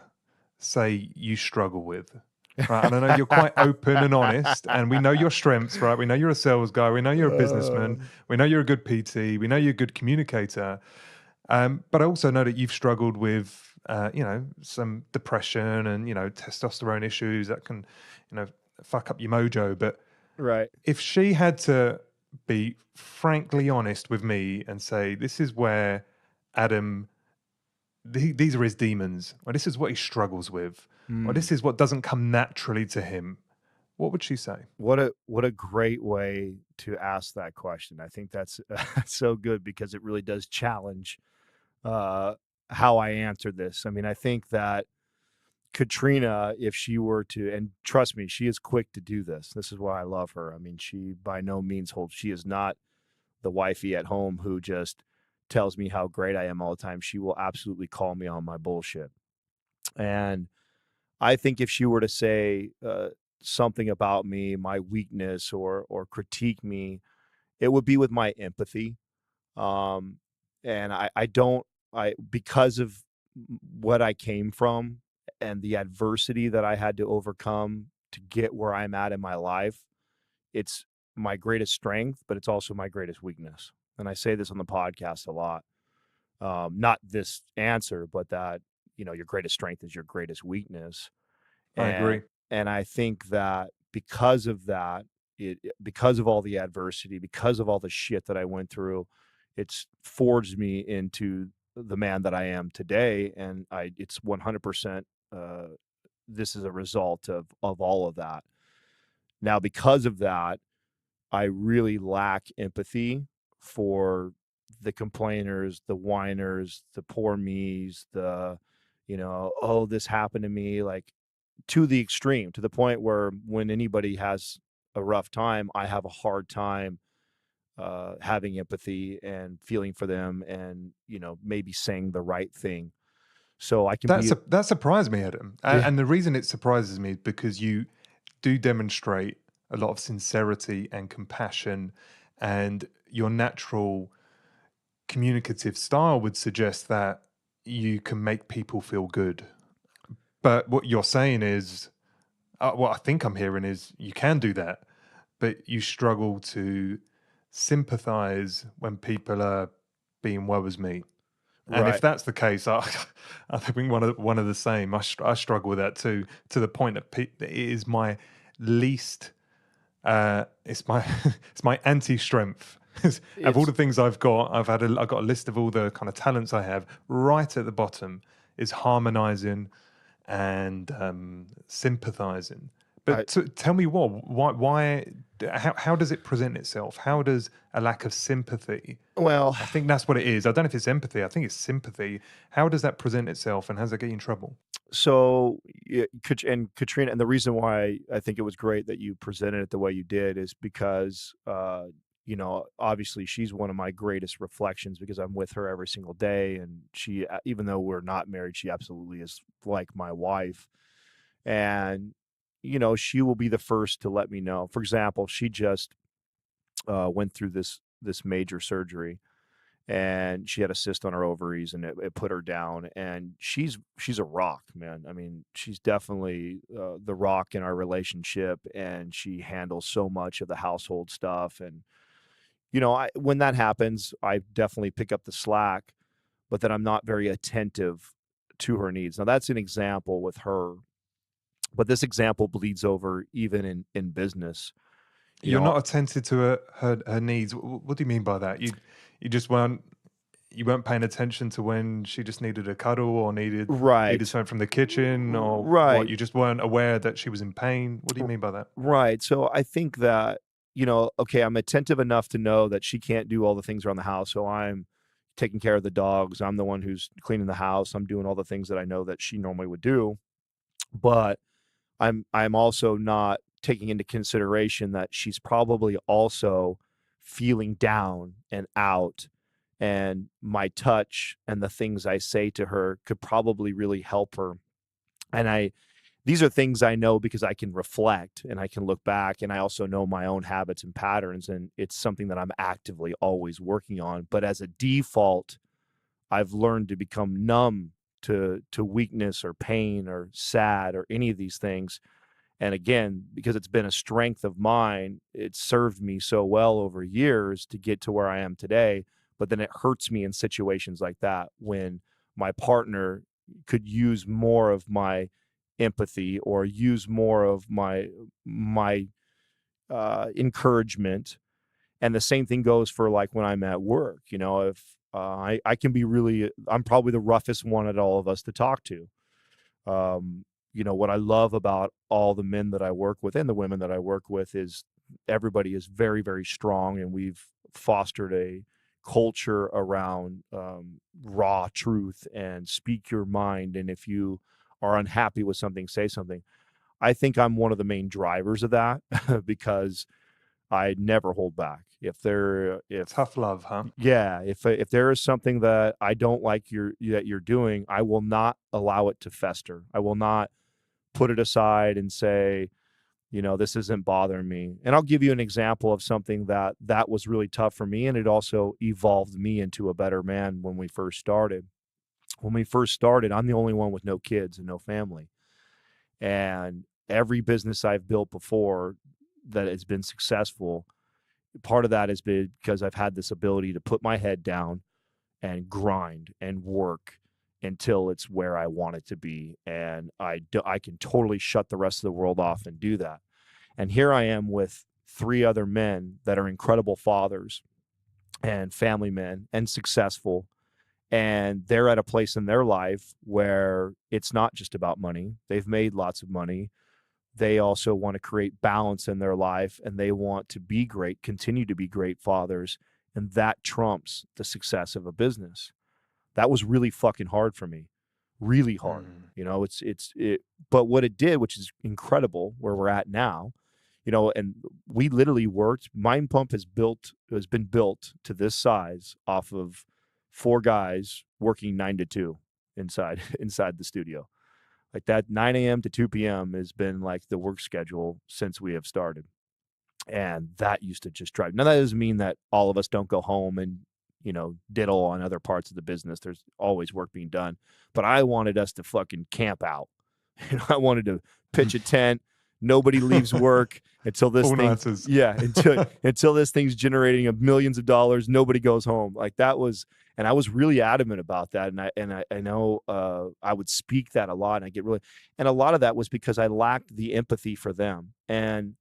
say you struggle with? Right, and I know you're quite open and honest, and we know your strengths, right? We know you're a sales guy, we know you're a businessman, we know you're a good PT, we know you're a good communicator, but I also know that you've struggled with, some depression and testosterone issues that can, fuck up your mojo. But Right. if she had to be frankly honest with me and say, "This is where Adam." These are his demons, or this is what he struggles with, or this is what doesn't come naturally to him. What would she say? What a great way to ask that question. I think that's so good because it really does challenge how I answer this. I mean, I think that Katrina, if she were to, and trust me, she is quick to do this. This is why I love her. I mean, she by no means she is not the wifey at home who just tells me how great I am all the time. She will absolutely call me on my bullshit. And I think if she were to say something about me, my weakness, or critique me, it would be with my empathy. And I because of what I came from and the adversity that I had to overcome to get where I'm at in my life, it's my greatest strength, but it's also my greatest weakness. And I say this on the podcast a lot. Not this answer, but that, your greatest strength is your greatest weakness. I agree. And I think that because of that, because of all the adversity, because of all the shit that I went through, it's forged me into the man that I am today. And it's 100%. This is a result of all of that. Now, because of that, I really lack empathy for the complainers, the whiners, the poor me's, oh, this happened to me, like to the extreme, to the point where when anybody has a rough time, I have a hard time having empathy and feeling for them and, maybe saying the right thing. So I can That surprised me, Adam. And the reason it surprises me is because you do demonstrate a lot of sincerity and compassion, and your natural communicative style would suggest that you can make people feel good. But what you're saying is, what I think I'm hearing is you can do that, but you struggle to sympathize when people are being woe is me. And if Right. that's the case, I think one of the same. I struggle with that too, to the point that it is my least. It's my it's my anti-strength. Of all the things I've got, I've got a list of all the kind of talents I have. Right at the bottom is harmonizing and sympathizing. But tell me why, how does it present itself? How does a lack of sympathy? Well, I think that's what it is. I don't know if it's empathy. I think it's sympathy. How does that present itself, and how does that get you in trouble? so and Katrina, and the reason why I think it was great that you presented it the way you did is because obviously she's one of my greatest reflections because I'm with her every single day, and she, even though we're not married, she absolutely is like my wife. And she will be the first to let me know. For example, she just went through this major surgery, and she had a cyst on her ovaries, and it put her down. And she's a rock, man. I mean, she's definitely the rock in our relationship, and she handles so much of the household stuff. And when that happens, I definitely pick up the slack, but then I'm not very attentive to her needs. Now, that's an example with her, but this example bleeds over even in business. You're not attentive to her needs. What do you mean by that? You just weren't paying attention to when she just needed a cuddle or needed Right. something from the kitchen, or Right. what? You just weren't aware that she was in pain. What do you mean by that? Right. So I think that, okay, I'm attentive enough to know that she can't do all the things around the house. So I'm taking care of the dogs. I'm the one who's cleaning the house. I'm doing all the things that I know that she normally would do. But I'm also not taking into consideration that she's probably also feeling down and out, and my touch and the things I say to her could probably really help her. And these are things I know because I can reflect and I can look back, and I also know my own habits and patterns, and it's something that I'm actively always working on. But as a default, I've learned to become numb to weakness or pain or sad or any of these things. And again, because it's been a strength of mine, it served me so well over years to get to where I am today. But then it hurts me in situations like that when my partner could use more of my empathy or use more of my encouragement. And the same thing goes for like when I'm at work. If I can be I'm probably the roughest one at all of us to talk to. What I love about all the men that I work with and the women that I work with is everybody is very, very strong, and we've fostered a culture around raw truth and speak your mind. And if you are unhappy with something, say something. I think I'm one of the main drivers of that because I never hold back. If Tough love, huh? Yeah, if there is something that I don't like that you're doing, I will not allow it to fester. I will not put it aside and say, this isn't bothering me. And I'll give you an example of something that was really tough for me, and it also evolved me into a better man when we first started. When we first started, I'm the only one with no kids and no family. And every business I've built before that has been successful, part of that has been because I've had this ability to put my head down and grind and work until it's where I want it to be. And I can totally shut the rest of the world off and do that. And here I am with 3 other men that are incredible fathers and family men and successful. And they're at a place in their life where it's not just about money. They've made lots of money. They also want to create balance in their life, and they want to be great, continue to be great fathers. And that trumps the success of a business. That was really fucking hard for me. Really hard. But what it did, which is incredible where we're at now, and we literally worked, Mind Pump has been built to this size off of 4 guys working 9 to 2 inside the studio. Like that 9 a.m. to 2 p.m. has been like the work schedule since we have started. And that used to just drive. Now, that doesn't mean that all of us don't go home and, diddle on other parts of the business. There's always work being done. But I wanted us to fucking camp out. I wanted to pitch a tent. Nobody leaves work until this until this thing's generating millions of dollars. Nobody goes home. Like that was, and I was really adamant about that. And I know I would speak that a lot, and and a lot of that was because I lacked the empathy for them. And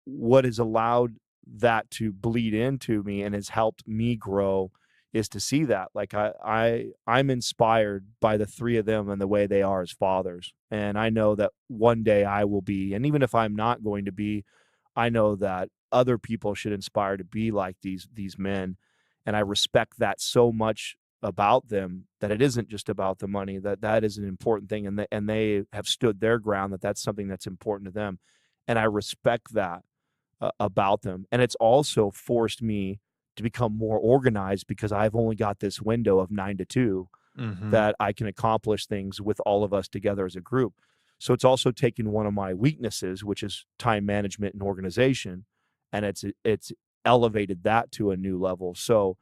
what has allowed that to bleed into me and has helped me grow is to see that. Like I'm inspired by the 3 of them and the way they are as fathers. And I know that one day I will be, and even if I'm not going to be, I know that other people should inspire to be like these men. And I respect that so much about them, that it isn't just about the money, that is an important thing. And they have stood their ground, that's something that's important to them. And I respect that about them. And it's also forced me to become more organized because I've only got this window of 9 to 2 that I can accomplish things with all of us together as a group. So it's also taken one of my weaknesses, which is time management and organization, and it's elevated that to a new level. So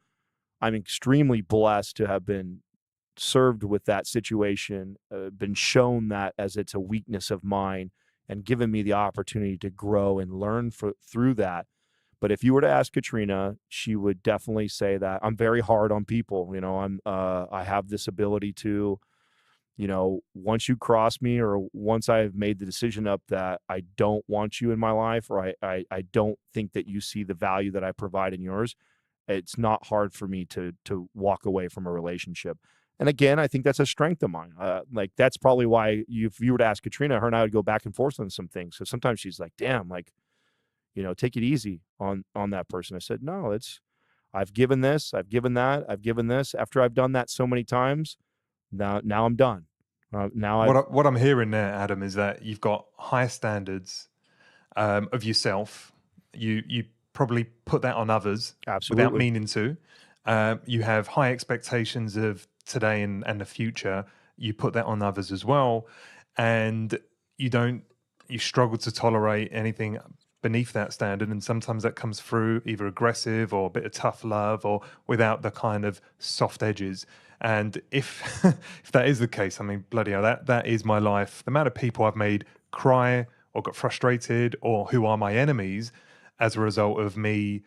I'm extremely blessed to have been served with that situation, been shown that as it's a weakness of mine, and given me the opportunity to grow and learn through that. But if you were to ask Katrina, she would definitely say that I'm very hard on people. I have this ability to, once you cross me, or once I've made the decision up that I don't want you in my life, or I don't think that you see the value that I provide in yours, it's not hard for me to walk away from a relationship. And again, I think that's a strength of mine. Like, that's probably why if you were to ask Katrina, her and I would go back and forth on some things. So sometimes she's like, damn, like, take it easy on that person. I said, no, I've given this, I've given that, I've given this. After I've done that so many times, now I'm done. What I'm hearing there, Adam, is that you've got high standards of yourself. You probably put that on others Absolutely. without meaning to. You have high expectations of today and the future. You put that on others as well, and you struggle to tolerate anything beneath that standard, and sometimes that comes through either aggressive or a bit of tough love, or without the kind of soft edges. And if if that is the case, I mean, bloody hell, that is my life. The amount of people I've made cry or got frustrated, or who are my enemies as a result of me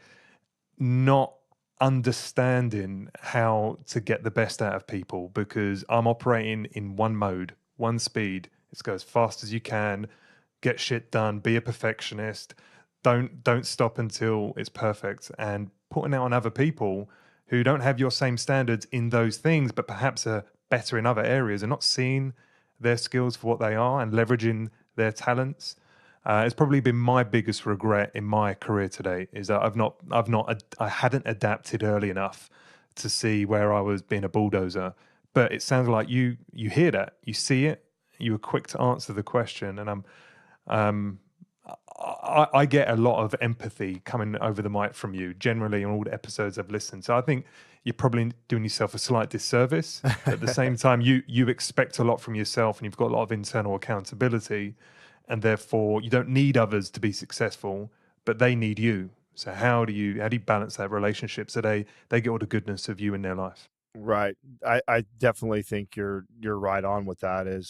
not understanding how to get the best out of people, because I'm operating in one mode, one speed. It's go as fast as you can, get shit done, be a perfectionist, don't stop until it's perfect. And putting it on other people who don't have your same standards in those things, but perhaps are better in other areas, and not seeing their skills for what they are and leveraging their talents. It's probably been my biggest regret in my career today, is that I hadn't adapted early enough to see where I was being a bulldozer. But it sounds like you hear that, you see it, you were quick to answer the question, and I get a lot of empathy coming over the mic from you generally on all the episodes I've listened. So I think you're probably doing yourself a slight disservice. At the same time, you expect a lot from yourself, and you've got a lot of internal accountability, and therefore you don't need others to be successful, but they need you. So how do you balance that relationship so they get all the goodness of you in their life? Right. I definitely think you're right on with that. And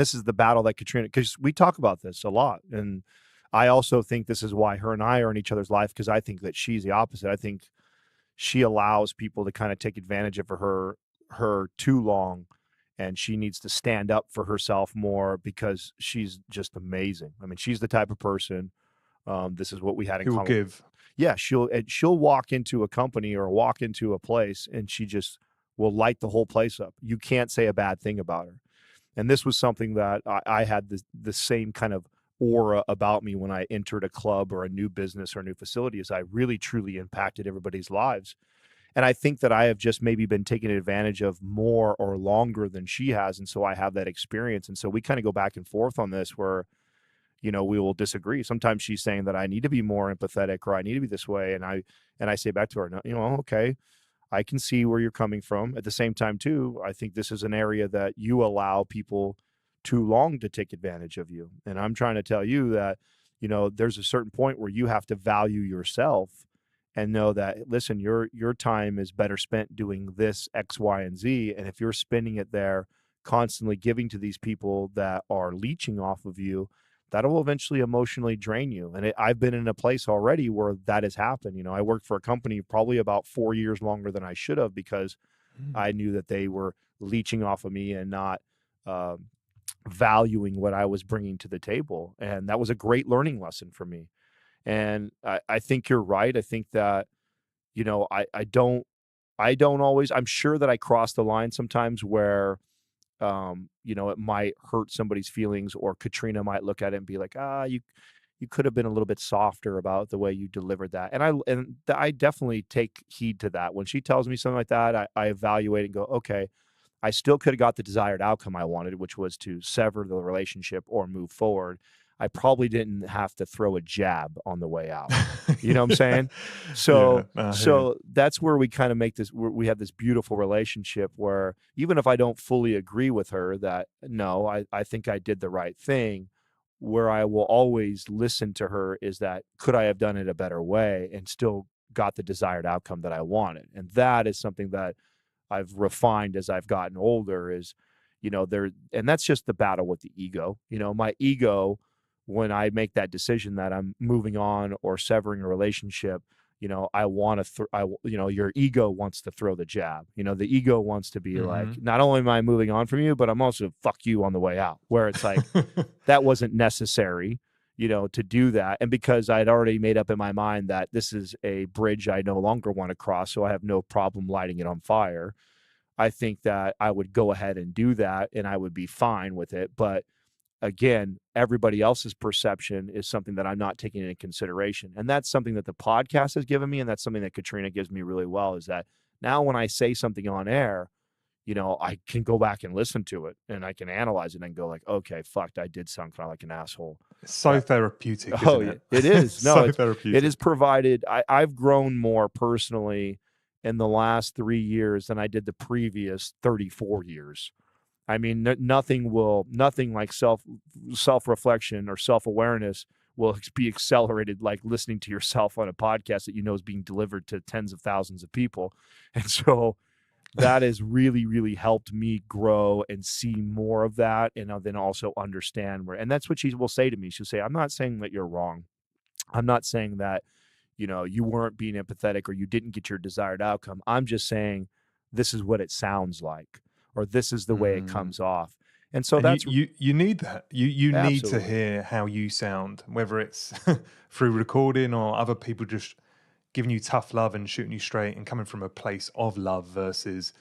this is the battle that Katrina, because we talk about this a lot, and I also think this is why her and I are in each other's life, because I think that she's the opposite. I think she allows people to kind of take advantage of her too long, and she needs to stand up for herself more, because she's just amazing. I mean, she's the type of person. This is what we had in Who will common. give? Yeah, she'll walk into a company or walk into a place, and she just will light the whole place up. You can't say a bad thing about her. And this was something that I had the same kind of aura about me when I entered a club or a new business or a new facility, as I really truly impacted everybody's lives. And I think that I have just maybe been taken advantage of more or longer than she has. And so I have that experience. And so we kind of go back and forth on this, where, we will disagree. Sometimes she's saying that I need to be more empathetic, or I need to be this way. And I say back to her, no, okay, I can see where you're coming from. At the same time, too, I think this is an area that you allow people too long to take advantage of you. And I'm trying to tell you that, there's a certain point where you have to value yourself and know that, listen, your time is better spent doing this X, Y, and Z. And if you're spending it there, constantly giving to these people that are leeching off of you, that will eventually emotionally drain you. And I've been in a place already where that has happened. I worked for a company probably about 4 years longer than I should have, because I knew that they were leeching off of me and not valuing what I was bringing to the table. And that was a great learning lesson for me. And I think you're right. I think that, I don't always, I'm sure that I cross the line sometimes where, it might hurt somebody's feelings, or Katrina might look at it and be like, you could have been a little bit softer about the way you delivered that. And I definitely take heed to that. When she tells me something like that, I evaluate and go, okay, I still could have got the desired outcome I wanted, which was to sever the relationship or move forward. I probably didn't have to throw a jab on the way out. You know what I'm saying? So, that's where we kind of make this, we have this beautiful relationship where, even if I don't fully agree with her that, no, I think I did the right thing, where I will always listen to her is that, could I have done it a better way and still got the desired outcome that I wanted. And that is something that I've refined as I've gotten older is, and that's just the battle with the ego. My ego, when I make that decision that I'm moving on or severing a relationship, I want to, your ego wants to throw the jab. The ego wants to be like, not only am I moving on from you, but I'm also fuck you on the way out, where it's like, that wasn't necessary, to do that. And because I'd already made up in my mind that this is a bridge I no longer want to cross, so I have no problem lighting it on fire, I think that I would go ahead and do that and I would be fine with it. But again, everybody else's perception is something that I'm not taking into consideration. And that's something that the podcast has given me. And that's something that Katrina gives me really well, is that now when I say something on air, I can go back and listen to it and I can analyze it and go like, okay, fucked, I did sound kind of like an asshole. It's so therapeutic, isn't it? It is. No, so therapeutic. It is provided. I've grown more personally in the last 3 years than I did the previous 34 years. I mean, nothing like self-reflection or self-awareness will be accelerated like listening to yourself on a podcast that is being delivered to tens of thousands of people. And so that has really, really helped me grow and see more of that, and then also understand where. And that's what she will say to me. She'll say, I'm not saying that you're wrong. I'm not saying that, you weren't being empathetic or you didn't get your desired outcome. I'm just saying this is what it sounds like, or this is the way it comes off. And so that's you need that. You need to Absolutely. hear how you sound, whether it's through recording or other people just giving you tough love and shooting you straight and coming from a place of love versus,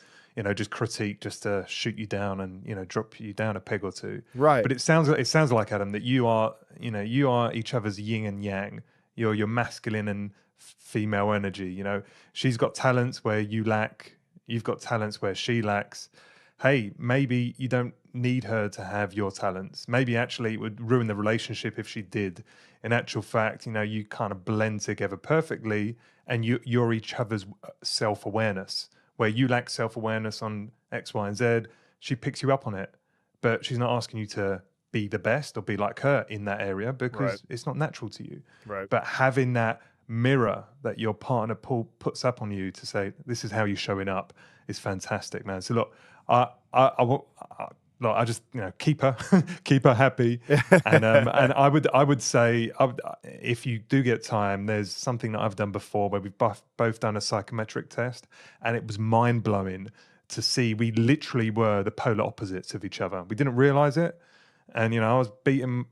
just critique just to shoot you down and, drop you down a peg or two. Right. But it sounds like, Adam, that you are each other's yin and yang. You're masculine and female energy. She's got talents where you lack. You've got talents where she lacks. Hey, maybe you don't need her to have your talents. Maybe actually it would ruin the relationship if she did. In actual fact, you kind of blend together perfectly, and you're each other's self-awareness. Where you lack self-awareness on X, Y, and Z, she picks you up on it. But she's not asking you to be the best or be like her in that area because it's not natural to you. Right. But having that mirror that your partner puts up on you to say, this is how you're showing up, is fantastic, man. So look, I just keep her happy, and I would say if you do get time, there's something that I've done before where we've both done a psychometric test, and it was mind blowing to see we literally were the polar opposites of each other. We didn't realize it, and I was beating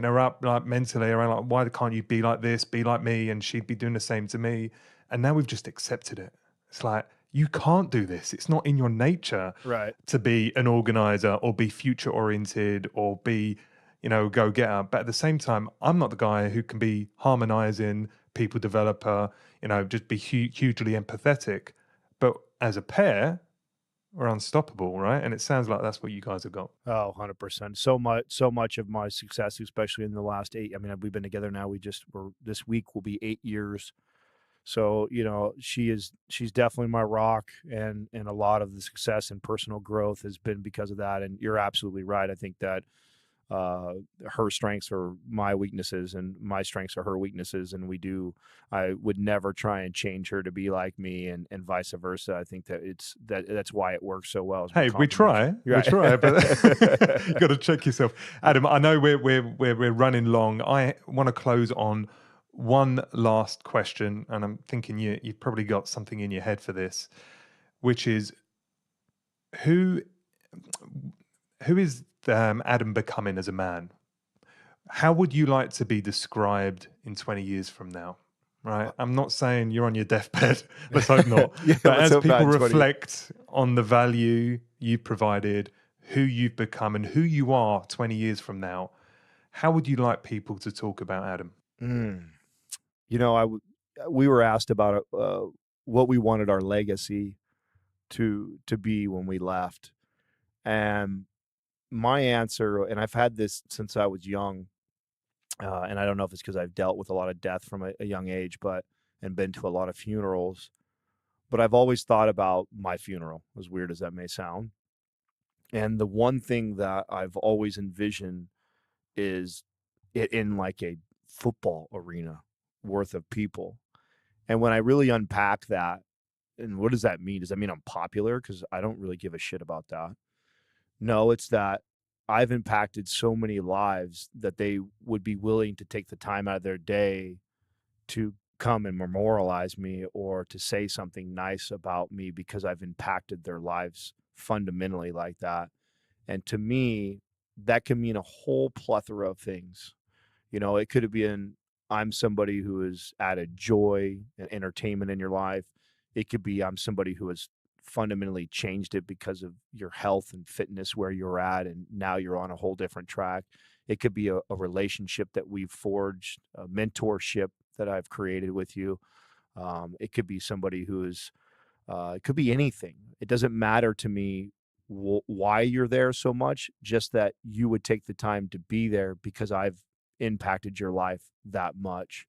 her up like mentally around like, why can't you be like this, be like me, and she'd be doing the same to me, and now we've just accepted it. It's like, you can't do this. It's not in your nature to be an organizer or be future oriented or be, go getter. But at the same time, I'm not the guy who can be harmonizing, people developer, just be hugely empathetic. But as a pair, we're unstoppable, right? And it sounds like that's what you guys have got. Oh, 100%. So much of my success, especially in the last 8, we've been together now. This week will be 8 years. So, she's definitely my rock, and a lot of the success and personal growth has been because of that. And you're absolutely right. I think that her strengths are my weaknesses and my strengths are her weaknesses. And I would never try and change her to be like me, and vice versa. I think that that's why it works so well. Hey, we try, but you got to check yourself. Adam, I know we're running long. I want to close on one last question, and I'm thinking you've probably got something in your head for this, which is who is Adam becoming as a man? How would you like to be described in 20 years from now? Right? I'm not saying you're on your deathbed. Let's hope not. But as people reflect on the value you've provided, who you've become, and who you are 20 years from now, how would you like people to talk about Adam? We were asked about what we wanted our legacy to be when we left. And my answer, and I've had this since I was young, and I don't know if it's because I've dealt with a lot of death from a young age, and been to a lot of funerals, but I've always thought about my funeral, as weird as that may sound. And the one thing that I've always envisioned is it in like a football arena worth of people. And when I really unpack that, and what does that mean? Does that mean I'm popular? Because I don't really give a shit about that. No, it's that I've impacted so many lives that they would be willing to take the time out of their day to come and memorialize me or to say something nice about me because I've impacted their lives fundamentally like that. And to me, that can mean a whole plethora of things. It could have been I'm somebody who has added joy and entertainment in your life. It could be I'm somebody who has fundamentally changed it because of your health and fitness where you're at, and now you're on a whole different track. It could be a relationship that we've forged, a mentorship that I've created with you. It could be somebody who is, it could be anything. It doesn't matter to me why you're there so much, just that you would take the time to be there because I've impacted your life that much.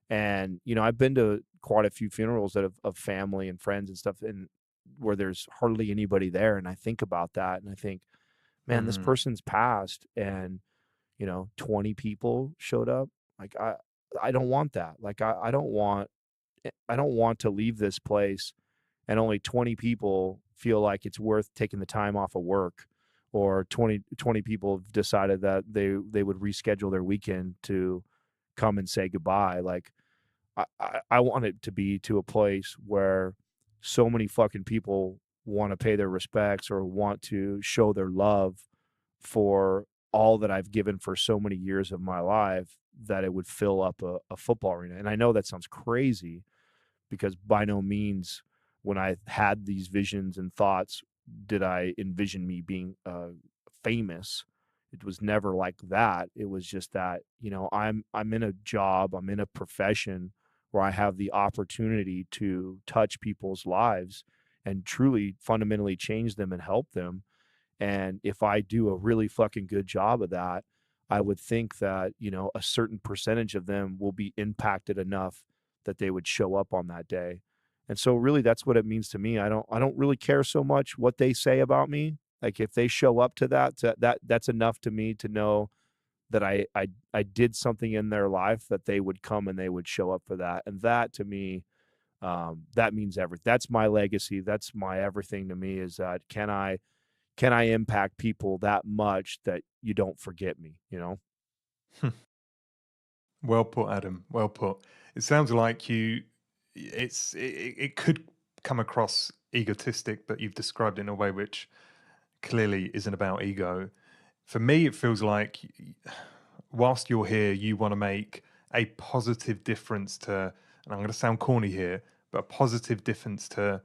And, I've been to quite a few funerals that of family and friends and stuff, and where there's hardly anybody there. And I think about that and I think, man, this Mm. person's passed and, 20 people showed up. Like I don't want that. Like I don't want to leave this place and only 20 people feel like it's worth taking the time off of work, or 20 people have decided that they would reschedule their weekend to come and say goodbye. Like I want it to be to a place where so many fucking people want to pay their respects or want to show their love for all that I've given for so many years of my life, that it would fill up a football arena. And I know that sounds crazy, because by no means, when I had these visions and thoughts, did I envision me being famous. It was never like that. It was just that, I'm in a job, I'm in a profession where I have the opportunity to touch people's lives and truly fundamentally change them and help them. And if I do a really fucking good job of that, I would think that, a certain percentage of them will be impacted enough that they would show up on that day. And so really that's what it means to me. I don't really care so much what they say about me. Like if they show up to that's enough to me to know that I did something in their life, that they would come and they would show up for that. And that to me, that means everything. That's my legacy. That's my everything to me, is that can I impact people that much that you don't forget me? Well put, Adam. Well put. It sounds like it could come across egotistic, but you've described it in a way which clearly isn't about ego. For me, it feels like whilst you're here, you want to make a positive difference to, and I'm going to sound corny here, but a positive difference to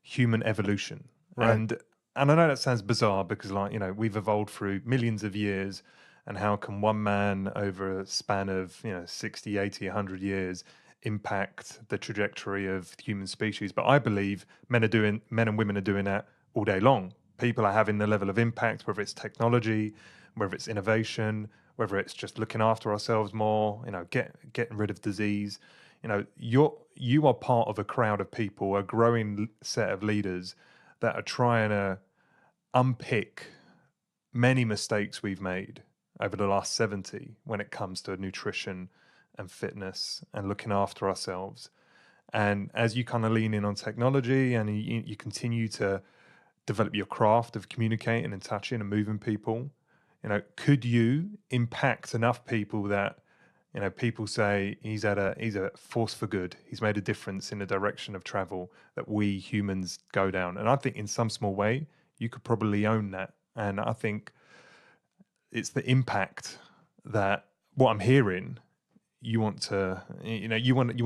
human evolution. Right. And I know that sounds bizarre because, like, we've evolved through millions of years, and how can one man over a span of 60, 80, 100 years impact the trajectory of the human species? But I believe men and women are doing that all day long. People are having the level of impact, whether it's technology, whether it's innovation, whether it's just looking after ourselves more, getting rid of disease. You are part of a crowd of people, a growing set of leaders that are trying to unpick many mistakes we've made over the last 70 when it comes to nutrition and fitness and looking after ourselves. And as you kind of lean in on technology and you continue to develop your craft of communicating and touching and moving people, could you impact enough people that people say he's a force for good, he's made a difference in the direction of travel that we humans go down? And I think in some small way you could probably own that. And I think it's the impact that, what I'm hearing, you want to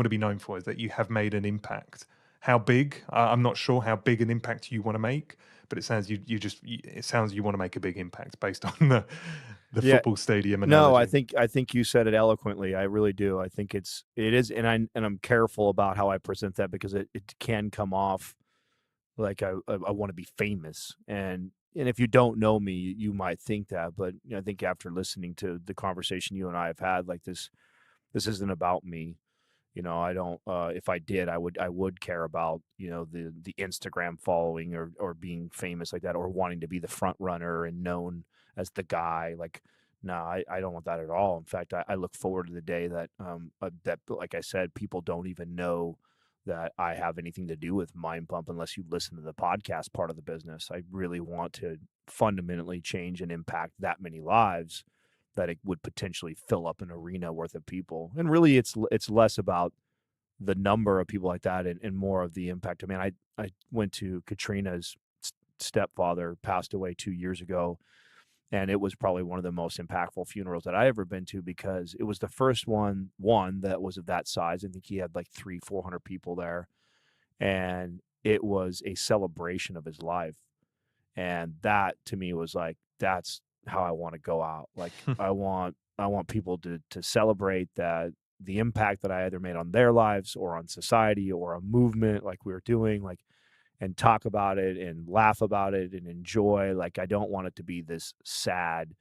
be known for, is that you have made an impact. How big? I'm not sure how big an impact you want to make, but it sounds it sounds you want to make a big impact based on the Yeah. football stadium No, analogy. I think you said it eloquently. I really do. I think it is, and I'm careful about how I present that, because it can come off like I want to be famous. And if you don't know me, you might think that, but I think after listening to the conversation you and I have had, like this isn't about me. I don't, if I did, I would care about, the Instagram following, or being famous like that, or wanting to be the front runner and known as the guy. Like, no, I don't want that at all. In fact, I look forward to the day that, that, like I said, people don't even know that I have anything to do with Mind Pump unless you listen to the podcast part of the business. I really want to fundamentally change and impact that many lives that it would potentially fill up an arena worth of people. And really it's less about the number of people like that and more of the impact. I mean, I went to Katrina's stepfather, passed away 2 years ago. And it was probably one of the most impactful funerals that I ever been to, because it was the first one that was of that size. I think he had like 300-400 people there. And it was a celebration of his life. And that to me was like, that's how I want to go out. Like I want people to celebrate that the impact that I either made on their lives or on society or a movement like we were doing, like, and talk about it and laugh about it and enjoy. Like, I don't want it to be this sad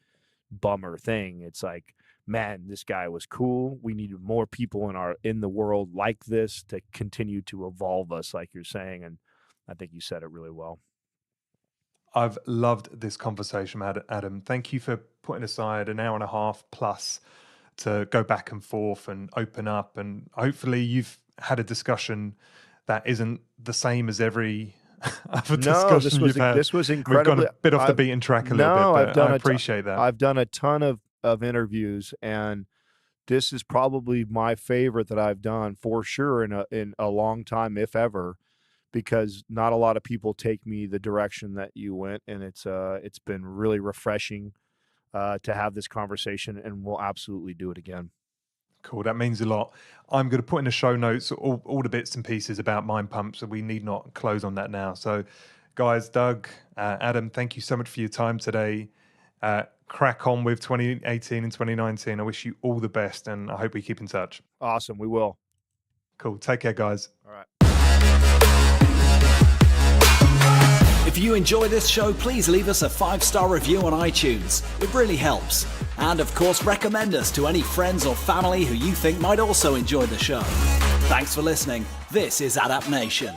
bummer thing. It's like, man, this guy was cool. We needed more people in the world like this to continue to evolve us, like you're saying. And I think you said it really well. I've loved this conversation, Adam. Thank you for putting aside an hour and a half plus to go back and forth and open up. And hopefully you've had a discussion that isn't the same as every other discussion you've had. This was incredible. We've gone a bit off the beaten track a little bit, but I appreciate that. I've done a ton of interviews, and this is probably my favorite that I've done for sure in a long time, if ever, because not a lot of people take me the direction that you went, and it's been really refreshing to have this conversation, and we'll absolutely do it again. Cool. That means a lot. I'm going to put in the show notes all the bits and pieces about Mind Pump, so we need not close on that now. So, guys, Doug, Adam, thank you so much for your time today. Crack on with 2018 and 2019. I wish you all the best, and I hope we keep in touch. Awesome. We will. Cool. Take care, guys. All right. If you enjoy this show, please leave us a 5-star review on iTunes. It really helps. And of course, recommend us to any friends or family who you think might also enjoy the show. Thanks for listening. This is Adapt Nation.